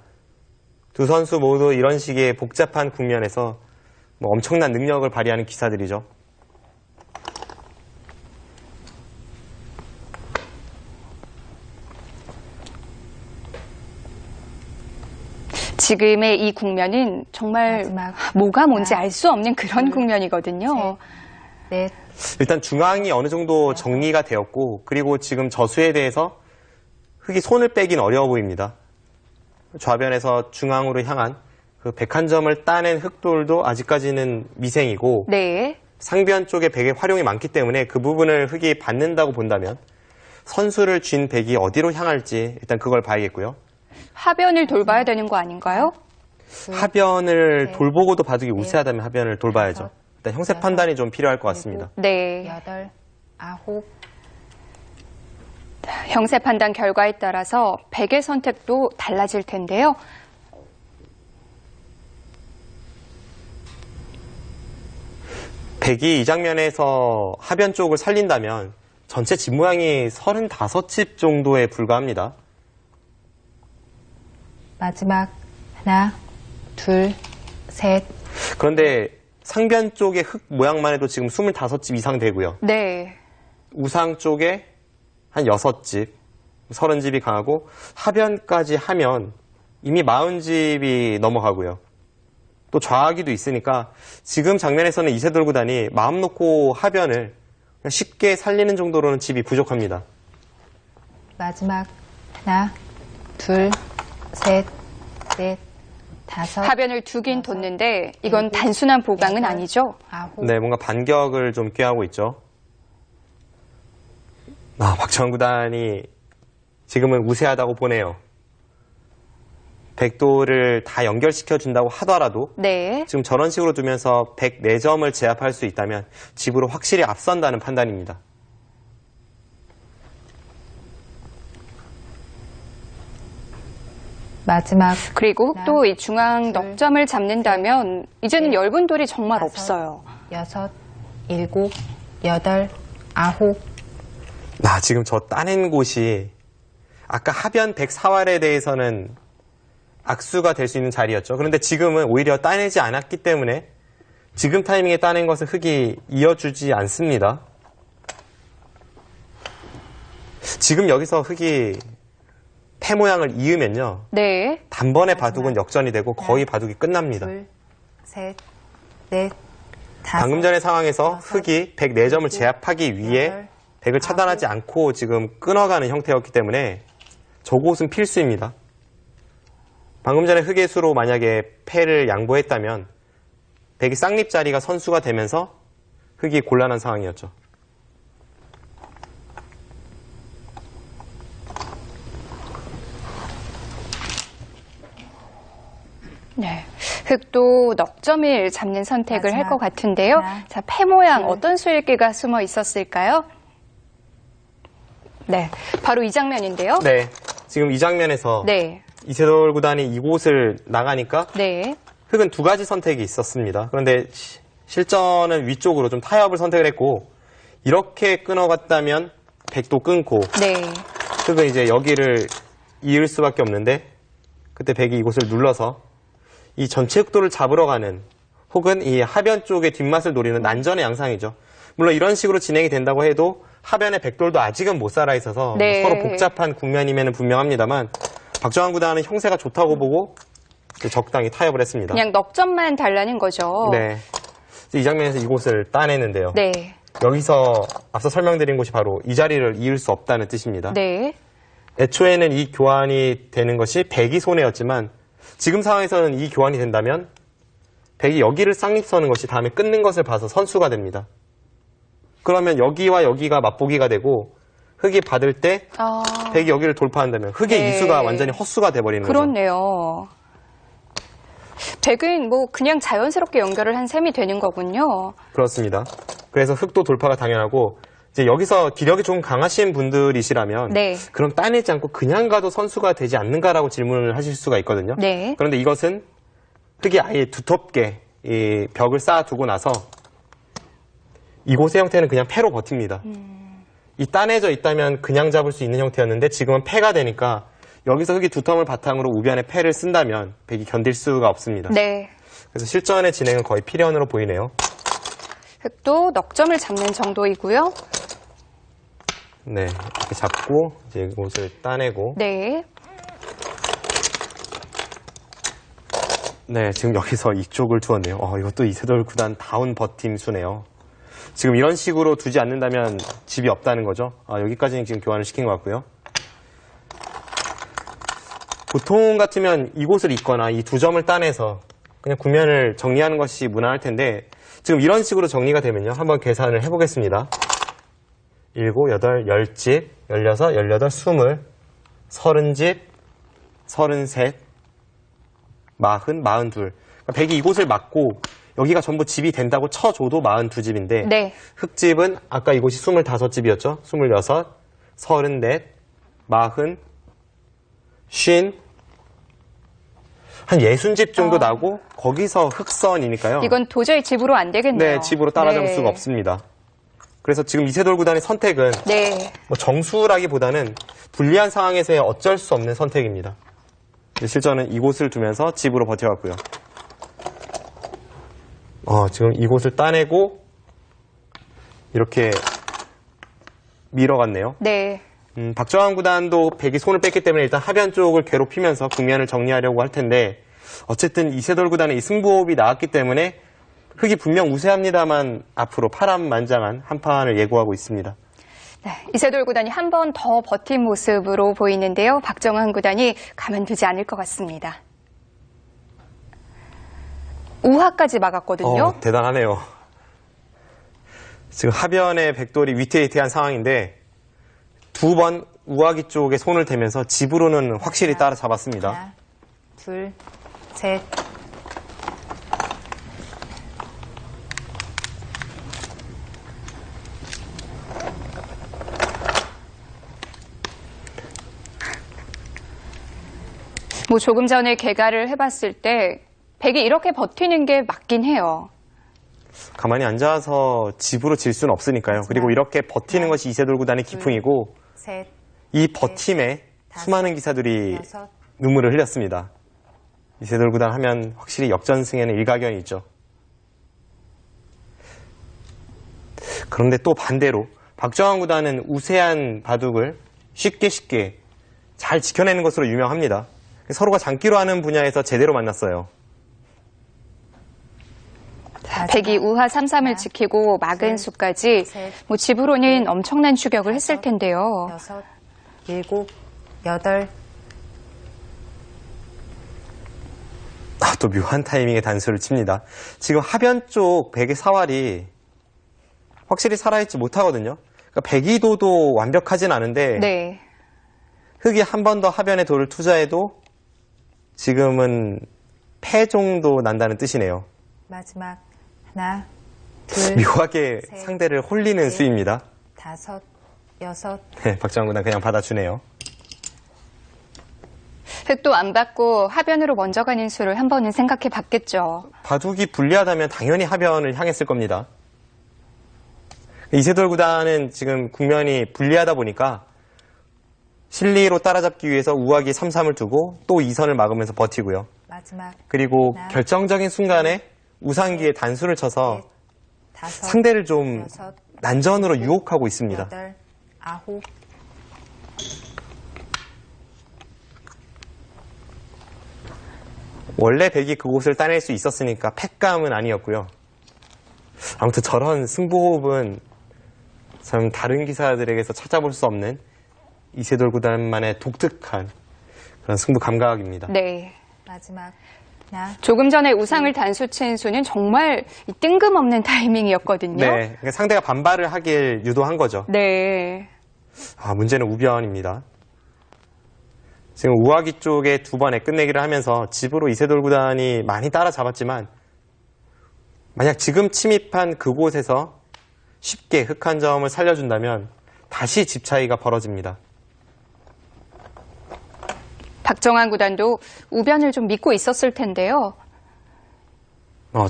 두 선수 모두 이런 식의 복잡한 국면에서 뭐 엄청난 능력을 발휘하는 기사들이죠. 지금의 이 국면은 정말 마지막. 뭐가 뭔지 하나, 알 수 없는 그런 둘, 국면이거든요. 넷, 일단 중앙이 어느 정도 정리가 되었고 그리고 지금 저수에 대해서 흙이 손을 빼긴 어려워 보입니다. 좌변에서 중앙으로 향한 그 101점을 따낸 흙돌도 아직까지는 미생이고 네. 상변 쪽에 백의 활용이 많기 때문에 그 부분을 흙이 받는다고 본다면 선수를 쥔 백이 어디로 향할지 일단 그걸 봐야겠고요. 하변을 돌봐야 되는 거 아닌가요? 하변을 네. 돌보고도 바둑이 우세하다면 하변을 돌봐야죠. 일단 형세 판단이 좀 필요할 것 같습니다. 네. 여덟, 아홉. 형세 판단 결과에 따라서 백의 선택도 달라질 텐데요. 백이 이 장면에서 하변 쪽을 살린다면 전체 집 모양이 35집 정도에 불과합니다. 마지막 하나, 둘, 셋. 그런데 상변 쪽의 흙 모양만 해도 지금 25집 이상 되고요. 네. 우상 쪽에 한 6집, 30집이 강하고 하변까지 하면 이미 40집이 넘어가고요. 또 좌하기도 있으니까 지금 장면에서는 이세돌 구단이 마음 놓고 하변을 쉽게 살리는 정도로는 집이 부족합니다. 마지막 하나, 둘, 셋, 넷, 다섯. 하변을 두긴 뒀는데 이건 단순한 보강은 아니죠? 아홉. 네, 뭔가 반격을 좀 꾀하고 있죠. 박정환 구단이 지금은 우세하다고 보네요. 백도를 다 연결시켜준다고 하더라도 네. 지금 저런 식으로 두면서 104점을 제압할 수 있다면 집으로 확실히 앞선다는 판단입니다. 마지막 그리고 하나, 또 이 중앙 둘, 넉점을 잡는다면 이제는 넷, 엷은 돌이 정말 다섯, 없어요. 여섯, 일곱, 여덟, 아홉. 지금 저 따낸 곳이 아까 하변 104활에 대해서는 악수가 될 수 있는 자리였죠. 그런데 지금은 오히려 따내지 않았기 때문에 지금 타이밍에 따낸 것은 흙이 이어주지 않습니다. 지금 여기서 흙이 패 모양을 이으면요. 네. 단번에 바둑은 역전이 되고 거의 바둑이 끝납니다. 둘, 셋, 넷, 다섯. 방금 전의 상황에서 여섯, 흙이 104점을 제압하기 위해 여덟, 백을 차단하지 않고 지금 끊어가는 형태였기 때문에 저곳은 필수입니다. 방금 전에 흙의 수로 만약에 패를 양보했다면 백이 쌍립 자리가 선수가 되면서 흙이 곤란한 상황이었죠. 네. 흙도 넉점을 잡는 선택을 할 마지막 것 같은데요. 하나, 자, 패 모양 둘. 어떤 수일기가 숨어 있었을까요? 네. 바로 이 장면인데요. 네. 지금 이 장면에서 네. 이세돌 구단이 이곳을 나가니까 네. 흙은 두 가지 선택이 있었습니다. 그런데 실전은 위쪽으로 좀 타협을 선택을 했고 이렇게 끊어갔다면 백도 끊고 네. 흙은 이제 여기를 이을 수밖에 없는데 그때 백이 이곳을 눌러서 이 전체 흑도를 잡으러 가는 혹은 이 하변 쪽의 뒷맛을 노리는 난전의 양상이죠. 물론 이런 식으로 진행이 된다고 해도 하변의 백돌도 아직은 못 살아 있어서 네. 서로 복잡한 국면임에는 분명합니다만 박정환 구단은 형세가 좋다고 보고 적당히 타협을 했습니다. 그냥 넉점만 달라는 거죠. 네. 이 장면에서 이곳을 따내는데요. 네. 여기서 앞서 설명드린 곳이 바로 이 자리를 이을 수 없다는 뜻입니다. 네. 애초에는 이 교환이 되는 것이 백이 손해였지만 지금 상황에서는 이 교환이 된다면 백이 여기를 쌍립 서는 것이 다음에 끊는 것을 봐서 선수가 됩니다. 그러면 여기와 여기가 맞보기가 되고 흙이 받을 때 백이 여기를 돌파한다면 흙의 네. 이수가 완전히 헛수가 돼버리는 거죠. 그렇네요. 백은 뭐 그냥 자연스럽게 연결을 한 셈이 되는 거군요. 그렇습니다. 그래서 흙도 돌파가 당연하고 이제 여기서 기력이 좀 강하신 분들이시라면 네. 그럼 따내지 않고 그냥 가도 선수가 되지 않는가라고 질문을 하실 수가 있거든요. 네. 그런데 이것은 흙이 아예 두텁게 이 벽을 쌓아두고 나서 이곳의 형태는 그냥 패로 버팁니다. 이 따내져 있다면 그냥 잡을 수 있는 형태였는데 지금은 패가 되니까 여기서 흙이 두텀을 바탕으로 우변에 패를 쓴다면 백이 견딜 수가 없습니다. 네. 그래서 실전의 진행은 거의 필연으로 보이네요. 흙도 넉점을 잡는 정도이고요. 네, 이렇게 잡고 이제 이곳을 따내고 네. 네, 지금 여기서 이쪽을 두었네요. 이것도 이세돌 구단 다운 버팀 수네요. 지금 이런 식으로 두지 않는다면 집이 없다는 거죠. 여기까지는 지금 교환을 시킨 것 같고요. 보통 같으면 이곳을 잇거나 이 두 점을 따내서 그냥 국면을 정리하는 것이 무난할 텐데 지금 이런 식으로 정리가 되면요. 한번 계산을 해보겠습니다. 7, 8, 10집, 16, 18, 20, 30집, 33, 40, 42. 백이 이곳을 막고 여기가 전부 집이 된다고 쳐줘도 42집인데 네. 흙집은 아까 이곳이 25집이었죠. 26, 34, 40, 50, 한 60집 정도 나고 거기서 흑선이니까요. 이건 도저히 집으로 안 되겠네요. 네, 집으로 따라잡을 네. 수가 없습니다. 그래서 지금 이세돌 구단의 선택은 네. 뭐 정수라기보다는 불리한 상황에서의 어쩔 수 없는 선택입니다. 실전은 이곳을 두면서 집으로 버텨왔고요. 지금 이곳을 따내고 이렇게 밀어갔네요. 네. 박정환 구단도 백이 손을 뺐기 때문에 일단 하변 쪽을 괴롭히면서 국면을 정리하려고 할 텐데 어쨌든 이세돌 구단의 이 승부호흡이 나왔기 때문에 흙이 분명 우세합니다만 앞으로 파란만장한 한 판을 예고하고 있습니다. 네, 이세돌 구단이 한 번 더 버틴 모습으로 보이는데요. 박정환 구단이 가만두지 않을 것 같습니다. 우하까지 막았거든요. 대단하네요. 지금 하변의 백돌이 위태위태한 상황인데 두 번 우하기 쪽에 손을 대면서 집으로는 확실히 따라잡았습니다. 하나, 둘, 셋. 뭐 조금 전에 개가를 해봤을 때 백이 이렇게 버티는 게 맞긴 해요. 가만히 앉아서 집으로 질 수는 없으니까요. 그리고 이렇게 버티는 것이 이세돌 구단의 기풍이고 셋, 이 버팀에 수많은 기사들이 여섯. 눈물을 흘렸습니다. 이세돌 구단 하면 확실히 역전승에는 일가견이 있죠. 그런데 또 반대로 박정환 구단은 우세한 바둑을 쉽게 잘 지켜내는 것으로 유명합니다. 서로가 장기로 하는 분야에서 제대로 만났어요. 백이 우하 3-3을 지키고 막은 수까지 뭐 집으로는 엄청난 추격을 했을 텐데요. 여섯, 일곱, 여덟. 또 묘한 타이밍에 단수를 칩니다. 지금 하변 쪽 백의 사활이 확실히 살아있지 못하거든요. 그러니까 백이도도 완벽하진 않은데 네. 흙이 한 번 더 하변에 돌을 투자해도 지금은 패 정도 난다는 뜻이네요. 마지막 하나, 둘, 묘하게 셋, 상대를 홀리는 넷. 수입니다. 다섯, 여섯. 네, 박정환 구단 그냥 받아주네요. 흙도 안 받고 하변으로 먼저 가는 수를 한 번은 생각해 봤겠죠. 바둑이 불리하다면 당연히 하변을 향했을 겁니다. 이세돌 구단은 지금 국면이 불리하다 보니까 실리로 따라잡기 위해서 우하기 3-3을 두고 또 2선을 막으면서 버티고요. 마지막 그리고 하나, 결정적인 순간에 우상기에 단수를 쳐서 넷, 다섯, 상대를 좀 여섯, 난전으로 유혹하고 있습니다. 여덟, 아홉. 원래 백이 그곳을 따낼 수 있었으니까 패감은 아니었고요. 아무튼 저런 승부호흡은 참 다른 기사들에게서 찾아볼 수 없는 이세돌 구단만의 독특한 그런 승부 감각입니다. 네. 마지막 하나, 조금 전에 우상을 단수 친 수는 정말 뜬금없는 타이밍이었거든요. 네, 그러니까 상대가 반발을 하길 유도한 거죠. 네. 문제는 우변입니다. 지금 우하기 쪽에 두 번에 끝내기를 하면서 집으로 이세돌 구단이 많이 따라잡았지만 만약 지금 침입한 그곳에서 쉽게 흙 한 점을 살려준다면 다시 집 차이가 벌어집니다. 박정환 구단도 우변을 좀 믿고 있었을 텐데요.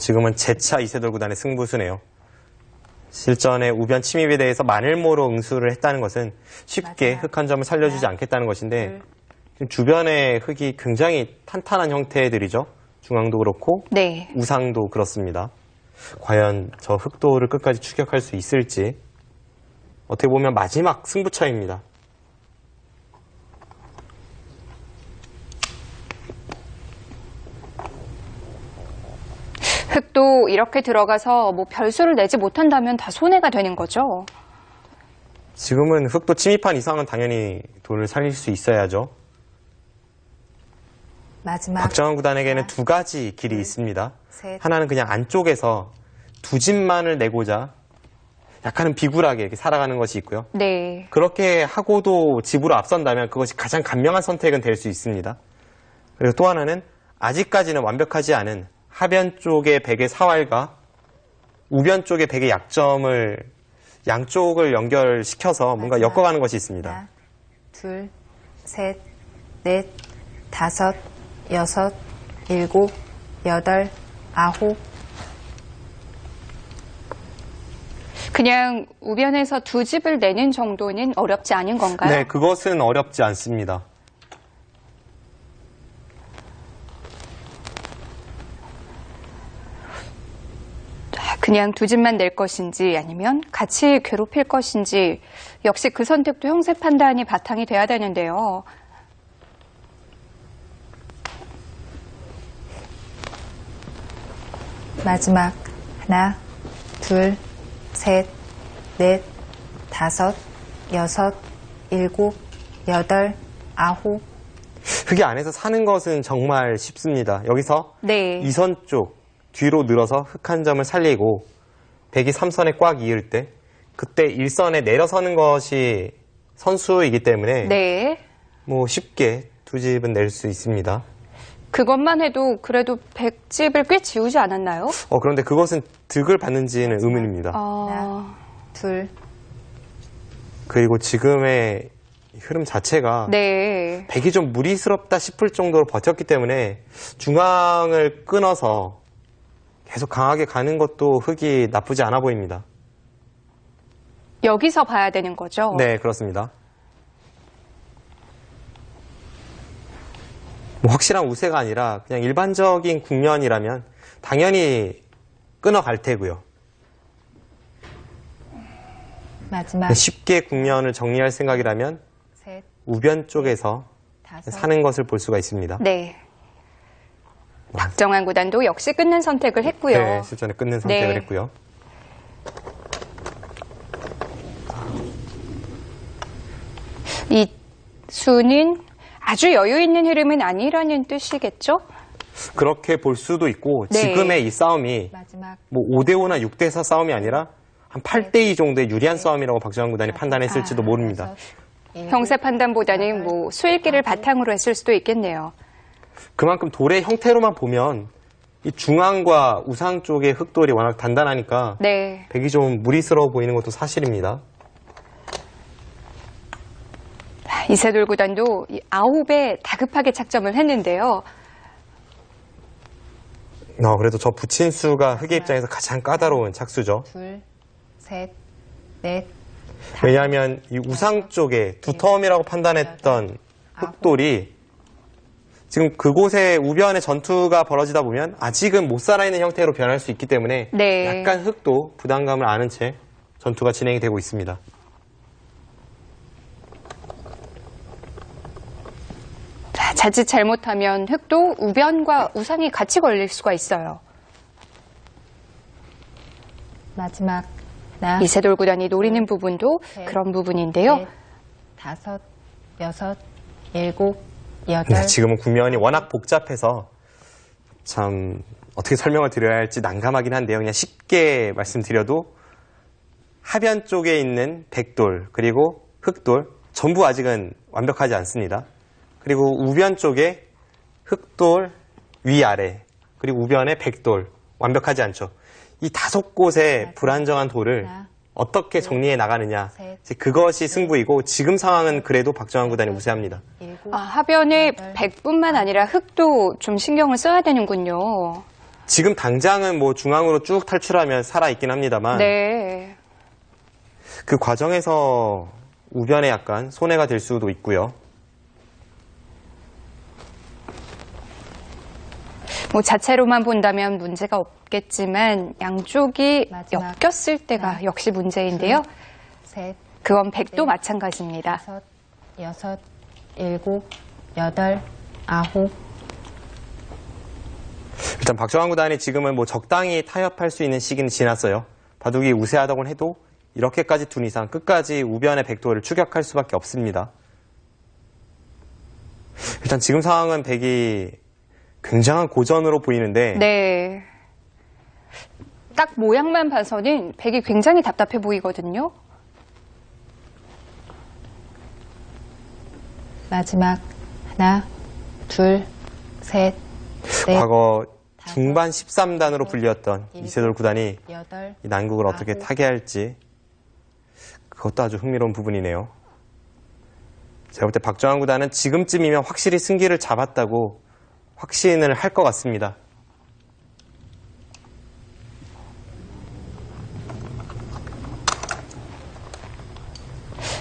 지금은 재차 이세돌 구단의 승부수네요. 실전의 우변 침입에 대해서 마늘모로 응수를 했다는 것은 쉽게 맞아요. 흙 한 점을 살려주지 않겠다는 것인데 지금 주변의 흙이 굉장히 탄탄한 형태들이죠. 중앙도 그렇고 네. 우상도 그렇습니다. 과연 저 흑도를 끝까지 추격할 수 있을지 어떻게 보면 마지막 승부처입니다. 흙도 이렇게 들어가서 뭐 별수를 내지 못한다면 다 손해가 되는 거죠. 지금은 흑도 침입한 이상은 당연히 돈을 살릴 수 있어야죠. 마지막 박정환 구단에게는 두 가지 길이 있습니다. 셋. 하나는 그냥 안쪽에서 두 집만을 내고자 약간은 비굴하게 이렇게 살아가는 것이 있고요. 네. 그렇게 하고도 집으로 앞선다면 그것이 가장 간명한 선택은 될 수 있습니다. 그리고 또 하나는 아직까지는 완벽하지 않은 하변 쪽의 백의 사활과 우변 쪽의 백의 약점을 양쪽을 연결시켜서 뭔가 마지막. 엮어가는 것이 있습니다. 하나, 둘, 셋, 넷, 다섯, 여섯, 일곱, 여덟, 아홉. 그냥 우변에서 두 집을 내는 정도는 어렵지 않은 건가요? 네, 그것은 어렵지 않습니다. 그냥 두 집만 낼 것인지 아니면 같이 괴롭힐 것인지 역시 그 선택도 형세 판단이 바탕이 돼야 되는데요. 마지막 하나, 둘, 셋, 넷, 다섯, 여섯, 일곱, 여덟, 아홉. 흙이 안에서 사는 것은 정말 쉽습니다. 여기서 네. 2선 쪽 뒤로 늘어서 흙 한 점을 살리고 백이 3선에 꽉 이을 때 그때 1선에 내려서는 것이 선수이기 때문에 네. 뭐 쉽게 두 집은 낼 수 있습니다. 그것만 해도 그래도 100집을 꽤 지우지 않았나요? 그런데 그것은 득을 받는지는 의문입니다. 하나, 둘, 그리고 지금의 흐름 자체가 네. 백이 좀 무리스럽다 싶을 정도로 버텼기 때문에 중앙을 끊어서 계속 강하게 가는 것도 흙이 나쁘지 않아 보입니다. 여기서 봐야 되는 거죠? 네, 그렇습니다. 뭐 확실한 우세가 아니라 그냥 일반적인 국면이라면 당연히 끊어갈 테고요. 마지막 쉽게 국면을 정리할 생각이라면 셋, 우변 쪽에서 다섯. 사는 것을 볼 수가 있습니다. 네. 박정환 구단도 역시 끊는 선택을 했고요. 네, 실전에 끊는 선택을 네. 했고요. 이 수는 아주 여유 있는 흐름은 아니라는 뜻이겠죠? 그렇게 볼 수도 있고 네. 지금의 이 싸움이 마지막 뭐 5대5나 6대4 싸움이 아니라 한 8대2 정도의 유리한 싸움이라고 박정환 구단이 판단했을지도 모릅니다. 형세 판단보다는 뭐 수일기를 바탕으로 했을 수도 있겠네요. 그만큼 돌의 형태로만 보면 이 중앙과 우상 쪽의 흙돌이 워낙 단단하니까 네. 백이 좀 무리스러워 보이는 것도 사실입니다. 이세돌 구단도 9에 다급하게 착점을 했는데요. 그래도 저 붙인 수가 흙의 입장에서 가장 까다로운 착수죠. 둘, 셋, 넷, 왜냐하면 이 우상 쪽에 두터움이라고 판단했던 흙돌이 지금 그곳에 우변의 전투가 벌어지다 보면 아직은 못 살아있는 형태로 변할 수 있기 때문에 네. 약간 흙도 부담감을 아는 채 전투가 진행이 되고 있습니다. 자칫 잘못하면 흙도 우변과 우상이 같이 걸릴 수가 있어요. 마지막 하나, 이세돌 구단이 노리는 부분도 셋, 그런 부분인데요. 넷, 다섯, 여섯, 일곱, 여덟. 네, 지금은 국면이 워낙 복잡해서 참 어떻게 설명을 드려야 할지 난감하긴 한데요. 그냥 쉽게 말씀드려도 하변 쪽에 있는 백돌 그리고 흙돌 전부 아직은 완벽하지 않습니다. 그리고 우변 쪽에 흙돌 위아래 그리고 우변에 백돌 완벽하지 않죠. 이 5곳의 불안정한 돌을 하나, 어떻게 정리해 나가느냐 셋, 이제 그것이 승부이고 지금 상황은 그래도 박정환 구단이 우세합니다. 일곱, 하변에 100뿐만 아니라 흙도 좀 신경을 써야 되는군요. 지금 당장은 뭐 중앙으로 쭉 탈출하면 살아있긴 합니다만 네. 그 과정에서 우변에 약간 손해가 될 수도 있고요. 뭐 자체로만 본다면 문제가 없겠지만 양쪽이 마지막 엮였을 때가 하나, 역시 문제인데요. 셋, 그건 백도 넷, 마찬가지입니다. 다섯, 여섯, 일곱, 여덟, 아홉. 일단 박정환 구단이 지금은 뭐 적당히 타협할 수 있는 시기는 지났어요. 바둑이 우세하다고 해도 이렇게까지 둔 이상 끝까지 우변의 백도를 추격할 수밖에 없습니다. 일단 지금 상황은 백이 굉장한 고전으로 보이는데 네. 딱 모양만 봐서는 백이 굉장히 답답해 보이거든요. 마지막 하나, 둘, 셋, 넷, 과거 중반 13단으로 불렸던 일곱, 이세돌 구단이 여덟, 이 난국을 어떻게 아홉. 타게 할지 그것도 아주 흥미로운 부분이네요. 제가 볼 때 박정환 구단은 지금쯤이면 확실히 승기를 잡았다고 확신을 할 것 같습니다.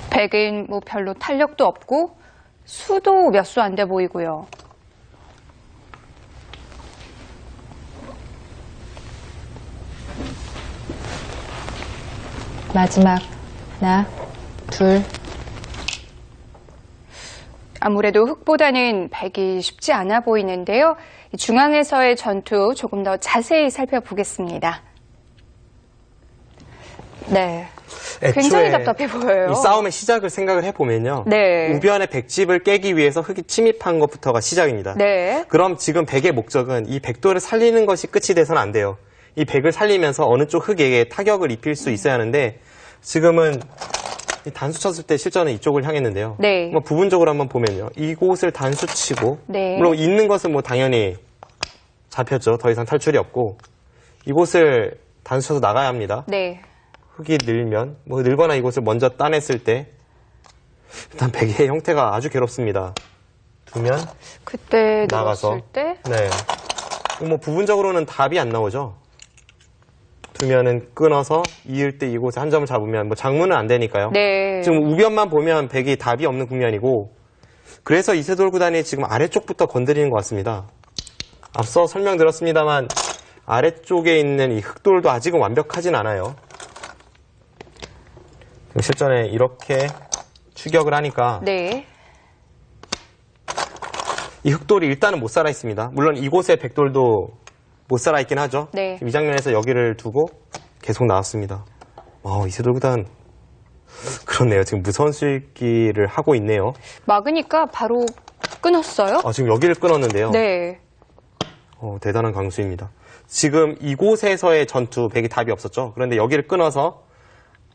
백은 뭐 별로 탄력도 없고 수도 몇 수 안 돼 보이고요. 마지막 하나, 둘. 아무래도 흑보다는 백이 쉽지 않아 보이는데요. 중앙에서의 전투 조금 더 자세히 살펴보겠습니다. 네. 굉장히 애초에 답답해 보여요. 이 싸움의 시작을 생각을 해보면요. 네. 우변의 백집을 깨기 위해서 흑이 침입한 것부터가 시작입니다. 네. 그럼 지금 백의 목적은 이 백도를 살리는 것이 끝이 돼서는 안 돼요. 이 백을 살리면서 어느 쪽 흑에게 타격을 입힐 수 있어야 하는데 지금은 이 단수 쳤을 때 실전은 이쪽을 향했는데요. 네. 뭐 부분적으로 한번 보면요. 이곳을 단수 치고 네. 물론 있는 것은 뭐 당연히 잡혔죠. 더 이상 탈출이 없고 이곳을 단수 쳐서 나가야 합니다. 네. 흑이 늘면 뭐 늘거나 이곳을 먼저 따냈을 때 일단 백의 형태가 아주 괴롭습니다. 두면 그때 나가서 넣었을 때 네. 뭐 부분적으로는 답이 안 나오죠. 두면은 끊어서 이을 때 이곳에 한 점을 잡으면 뭐 장문은 안 되니까요. 네. 지금 우변만 보면 백이 답이 없는 국면이고 그래서 이세돌 구단이 지금 아래쪽부터 건드리는 것 같습니다. 앞서 설명드렸습니다만 아래쪽에 있는 이 흑돌도 아직은 완벽하진 않아요. 실전에 이렇게 추격을 하니까 네. 이 흑돌이 일단은 못 살아 있습니다. 물론 이곳에 백돌도 못 살아 있긴 하죠. 네. 이 장면에서 여기를 두고 계속 나왔습니다. 이세돌 구단 그렇네요. 지금 무선 수익기를 하고 있네요. 막으니까 바로 끊었어요? 지금 여기를 끊었는데요. 네. 대단한 강수입니다. 지금 이곳에서의 전투 백이 답이 없었죠. 그런데 여기를 끊어서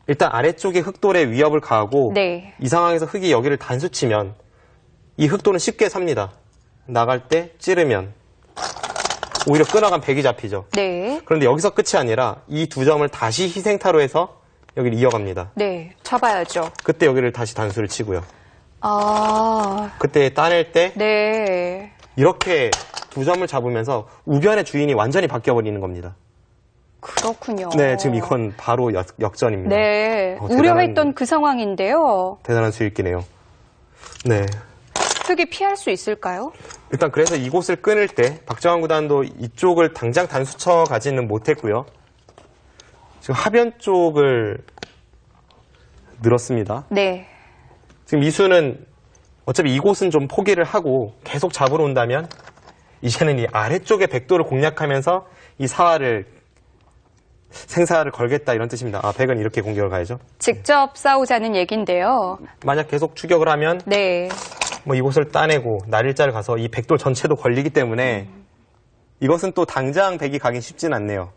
일단 아래쪽에 흑돌의 위협을 가하고 네. 이 상황에서 흑이 여기를 단수치면 이 흑돌은 쉽게 삽니다. 나갈 때 찌르면 오히려 끊어간 백이 잡히죠. 네. 그런데 여기서 끝이 아니라 이 두 점을 다시 희생타로 해서 여기를 이어갑니다. 네. 잡아야죠. 그때 여기를 다시 단수를 치고요. 아. 그때 따낼 때 네. 이렇게 두 점을 잡으면서 우변의 주인이 완전히 바뀌어버리는 겁니다. 그렇군요. 네, 지금 이건 바로 역전입니다. 네. 대단한- 우려했던 그 상황인데요. 대단한 수익기네요. 네. 흑이 피할 수 있을까요? 일단 그래서 이곳을 끊을 때 박정환 구단도 이쪽을 당장 단수쳐 가지는 못했고요. 지금 하변 쪽을 늘었습니다. 네. 지금 이수는 어차피 이곳은 좀 포기를 하고 계속 잡으러 온다면 이제는 이 아래쪽의 백도를 공략하면서 이 사활을 생사를 걸겠다 이런 뜻입니다. 백은 이렇게 공격을 가야죠. 직접 싸우자는 얘긴데요. 만약 계속 추격을 하면 네. 뭐 이곳을 따내고 날일자를 가서 이 백돌 전체도 걸리기 때문에 이것은 또 당장 백이 가긴 쉽진 않네요.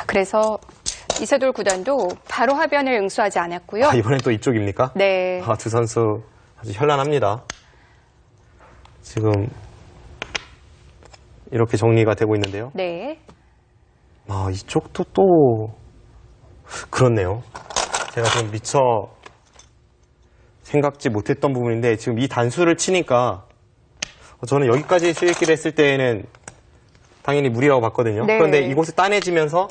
그래서 이세돌 구단도 바로 하변을 응수하지 않았고요. 이번엔 또 이쪽입니까? 네. 두 선수 아주 현란합니다. 지금 이렇게 정리가 되고 있는데요. 네. 이쪽도 또 그렇네요. 제가 좀 미처 생각지 못했던 부분인데 지금 이 단수를 치니까 저는 여기까지 수익기를 했을 때에는 당연히 무리라고 봤거든요. 네. 그런데 이곳을 따내지면서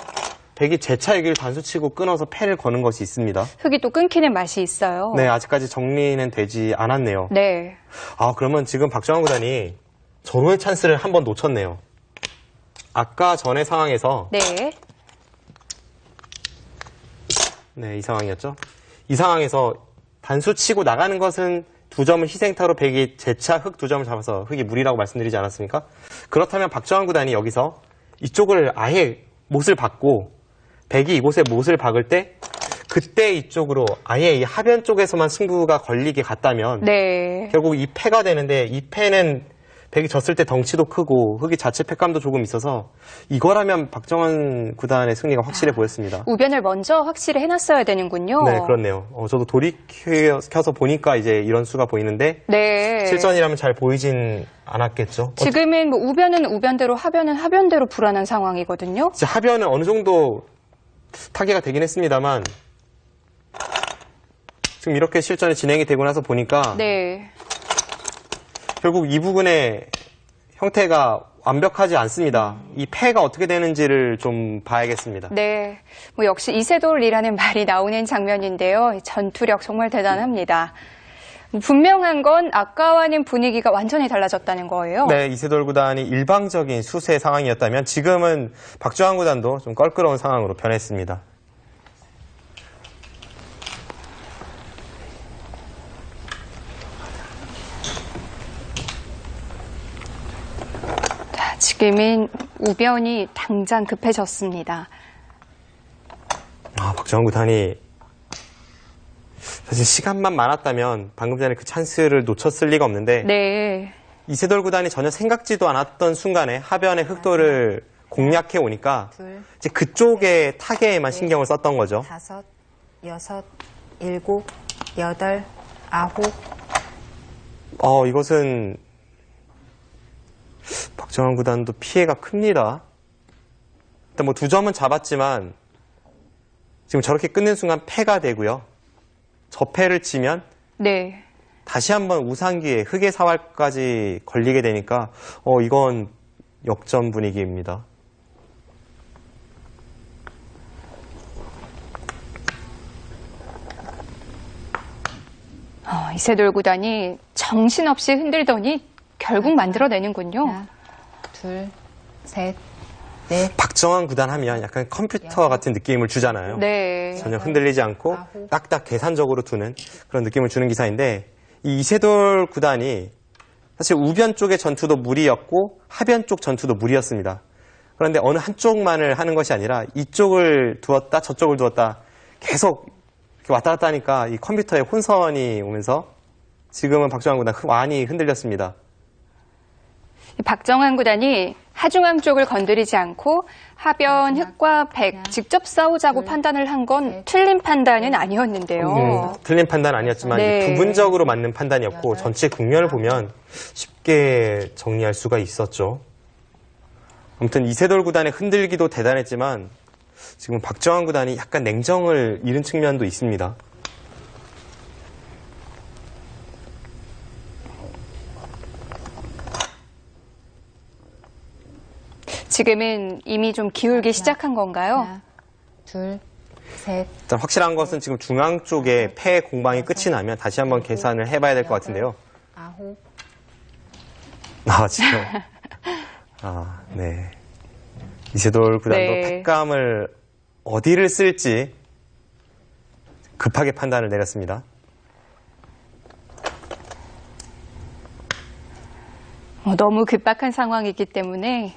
백이 재차 여기를 단수치고 끊어서 패를 거는 것이 있습니다. 흑이 또 끊기는 맛이 있어요. 네, 아직까지 정리는 되지 않았네요. 네. 그러면 지금 박정환 구단이 절호의 찬스를 한 번 놓쳤네요. 아까 전의 상황에서 네. 이 상황이었죠. 이 상황에서 단수 치고 나가는 것은 두 점을 희생타로 백이 재차 흑 두 점을 잡아서 흑이 무리라고 말씀드리지 않았습니까? 그렇다면 박정환 구단이 여기서 이쪽을 아예 못을 박고 백이 이곳에 못을 박을 때 그때 이쪽으로 아예 이 하변 쪽에서만 승부가 걸리게 갔다면 네. 결국 이 패가 되는데 이 패는 백이 졌을 때 덩치도 크고 흑이 자체 패감도 조금 있어서 이거라면 박정환 구단의 승리가 확실해 보였습니다. 우변을 먼저 확실히 해놨어야 되는군요. 네, 그렇네요. 저도 돌이켜서 보니까 이제 이런 수가 보이는데 네. 실전이라면 잘 보이진 않았겠죠. 지금은 뭐 우변은 우변대로 하변은 하변대로 불안한 상황이거든요. 이제 하변은 어느 정도 타개가 되긴 했습니다만 지금 이렇게 실전이 진행이 되고 나서 보니까 네. 결국 이 부분의 형태가 완벽하지 않습니다. 이 패가 어떻게 되는지를 좀 봐야겠습니다. 네. 뭐 역시 이세돌이라는 말이 나오는 장면인데요. 전투력 정말 대단합니다. 분명한 건 아까와는 분위기가 완전히 달라졌다는 거예요. 네, 이세돌 구단이 일방적인 수세 상황이었다면 지금은 박정환 구단도 좀 껄끄러운 상황으로 변했습니다. 지금은 우변이 당장 급해졌습니다. 박정환 구단이 사실 시간만 많았다면 방금 전에 그 찬스를 놓쳤을 리가 없는데 네. 이세돌 구단이 전혀 생각지도 않았던 순간에 하변의 흑도를 공략해 오니까 이제 그쪽의 타겟에만 신경을 썼던 거죠. 5, 6, 7, 8, 9. 이것은 박정환 구단도 피해가 큽니다. 일단 뭐 2점은 잡았지만 지금 저렇게 끝낸 순간 패가 되고요. 저 패를 치면 네. 다시 한번 우상기에 흑의 사활까지 걸리게 되니까 이건 역전 분위기입니다. 이세돌 구단이 정신없이 흔들더니 결국 만들어내는군요. 하나, 둘, 셋, 넷. 박정환 구단 하면 약간 컴퓨터 같은 느낌을 주잖아요. 네. 전혀 흔들리지 않고 딱딱 계산적으로 두는 그런 느낌을 주는 기사인데 이 이세돌 구단이 사실 우변 쪽의 전투도 무리였고 하변 쪽 전투도 무리였습니다. 그런데 어느 한쪽만을 하는 것이 아니라 이쪽을 두었다 저쪽을 두었다 계속 이렇게 왔다 갔다 하니까 이 컴퓨터에 혼선이 오면서 지금은 박정환 구단 많이 흔들렸습니다. 박정환 구단이 하중앙 쪽을 건드리지 않고 하변 흑과 백 직접 싸우자고 판단을 한 건 틀린 판단은 아니었는데요. 틀린 판단 아니었지만 네. 부분적으로 맞는 판단이었고 전체 국면을 보면 쉽게 정리할 수가 있었죠. 아무튼 이세돌 구단의 흔들기도 대단했지만 지금 박정환 구단이 약간 냉정을 잃은 측면도 있습니다. 지금은 이미 좀 기울기 시작한 건가요? 하나, 둘, 셋. 일단 확실한 것은 지금 중앙 쪽에 패 공방이 끝이 나면 다시 한번 계산을 해봐야 될 것 같은데요. 9. 지금. 네. 이세돌 구단도 네. 패감을 어디를 쓸지 급하게 판단을 내렸습니다. 너무 급박한 상황이기 때문에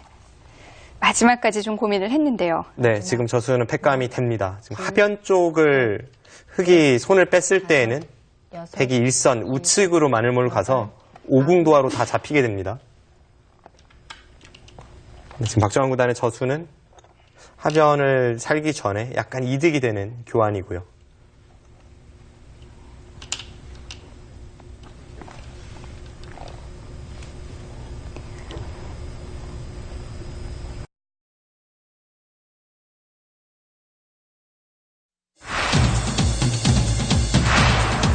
마지막까지 좀 고민을 했는데요. 네, 지금 저수는 패감이 됩니다. 지금 하변 쪽을 흑이 손을 뺐을 때에는 백이 일선 우측으로 마늘몰 가서 오궁도하로 다 잡히게 됩니다. 지금 박정환 구단의 저수는 하변을 살기 전에 약간 이득이 되는 교환이고요.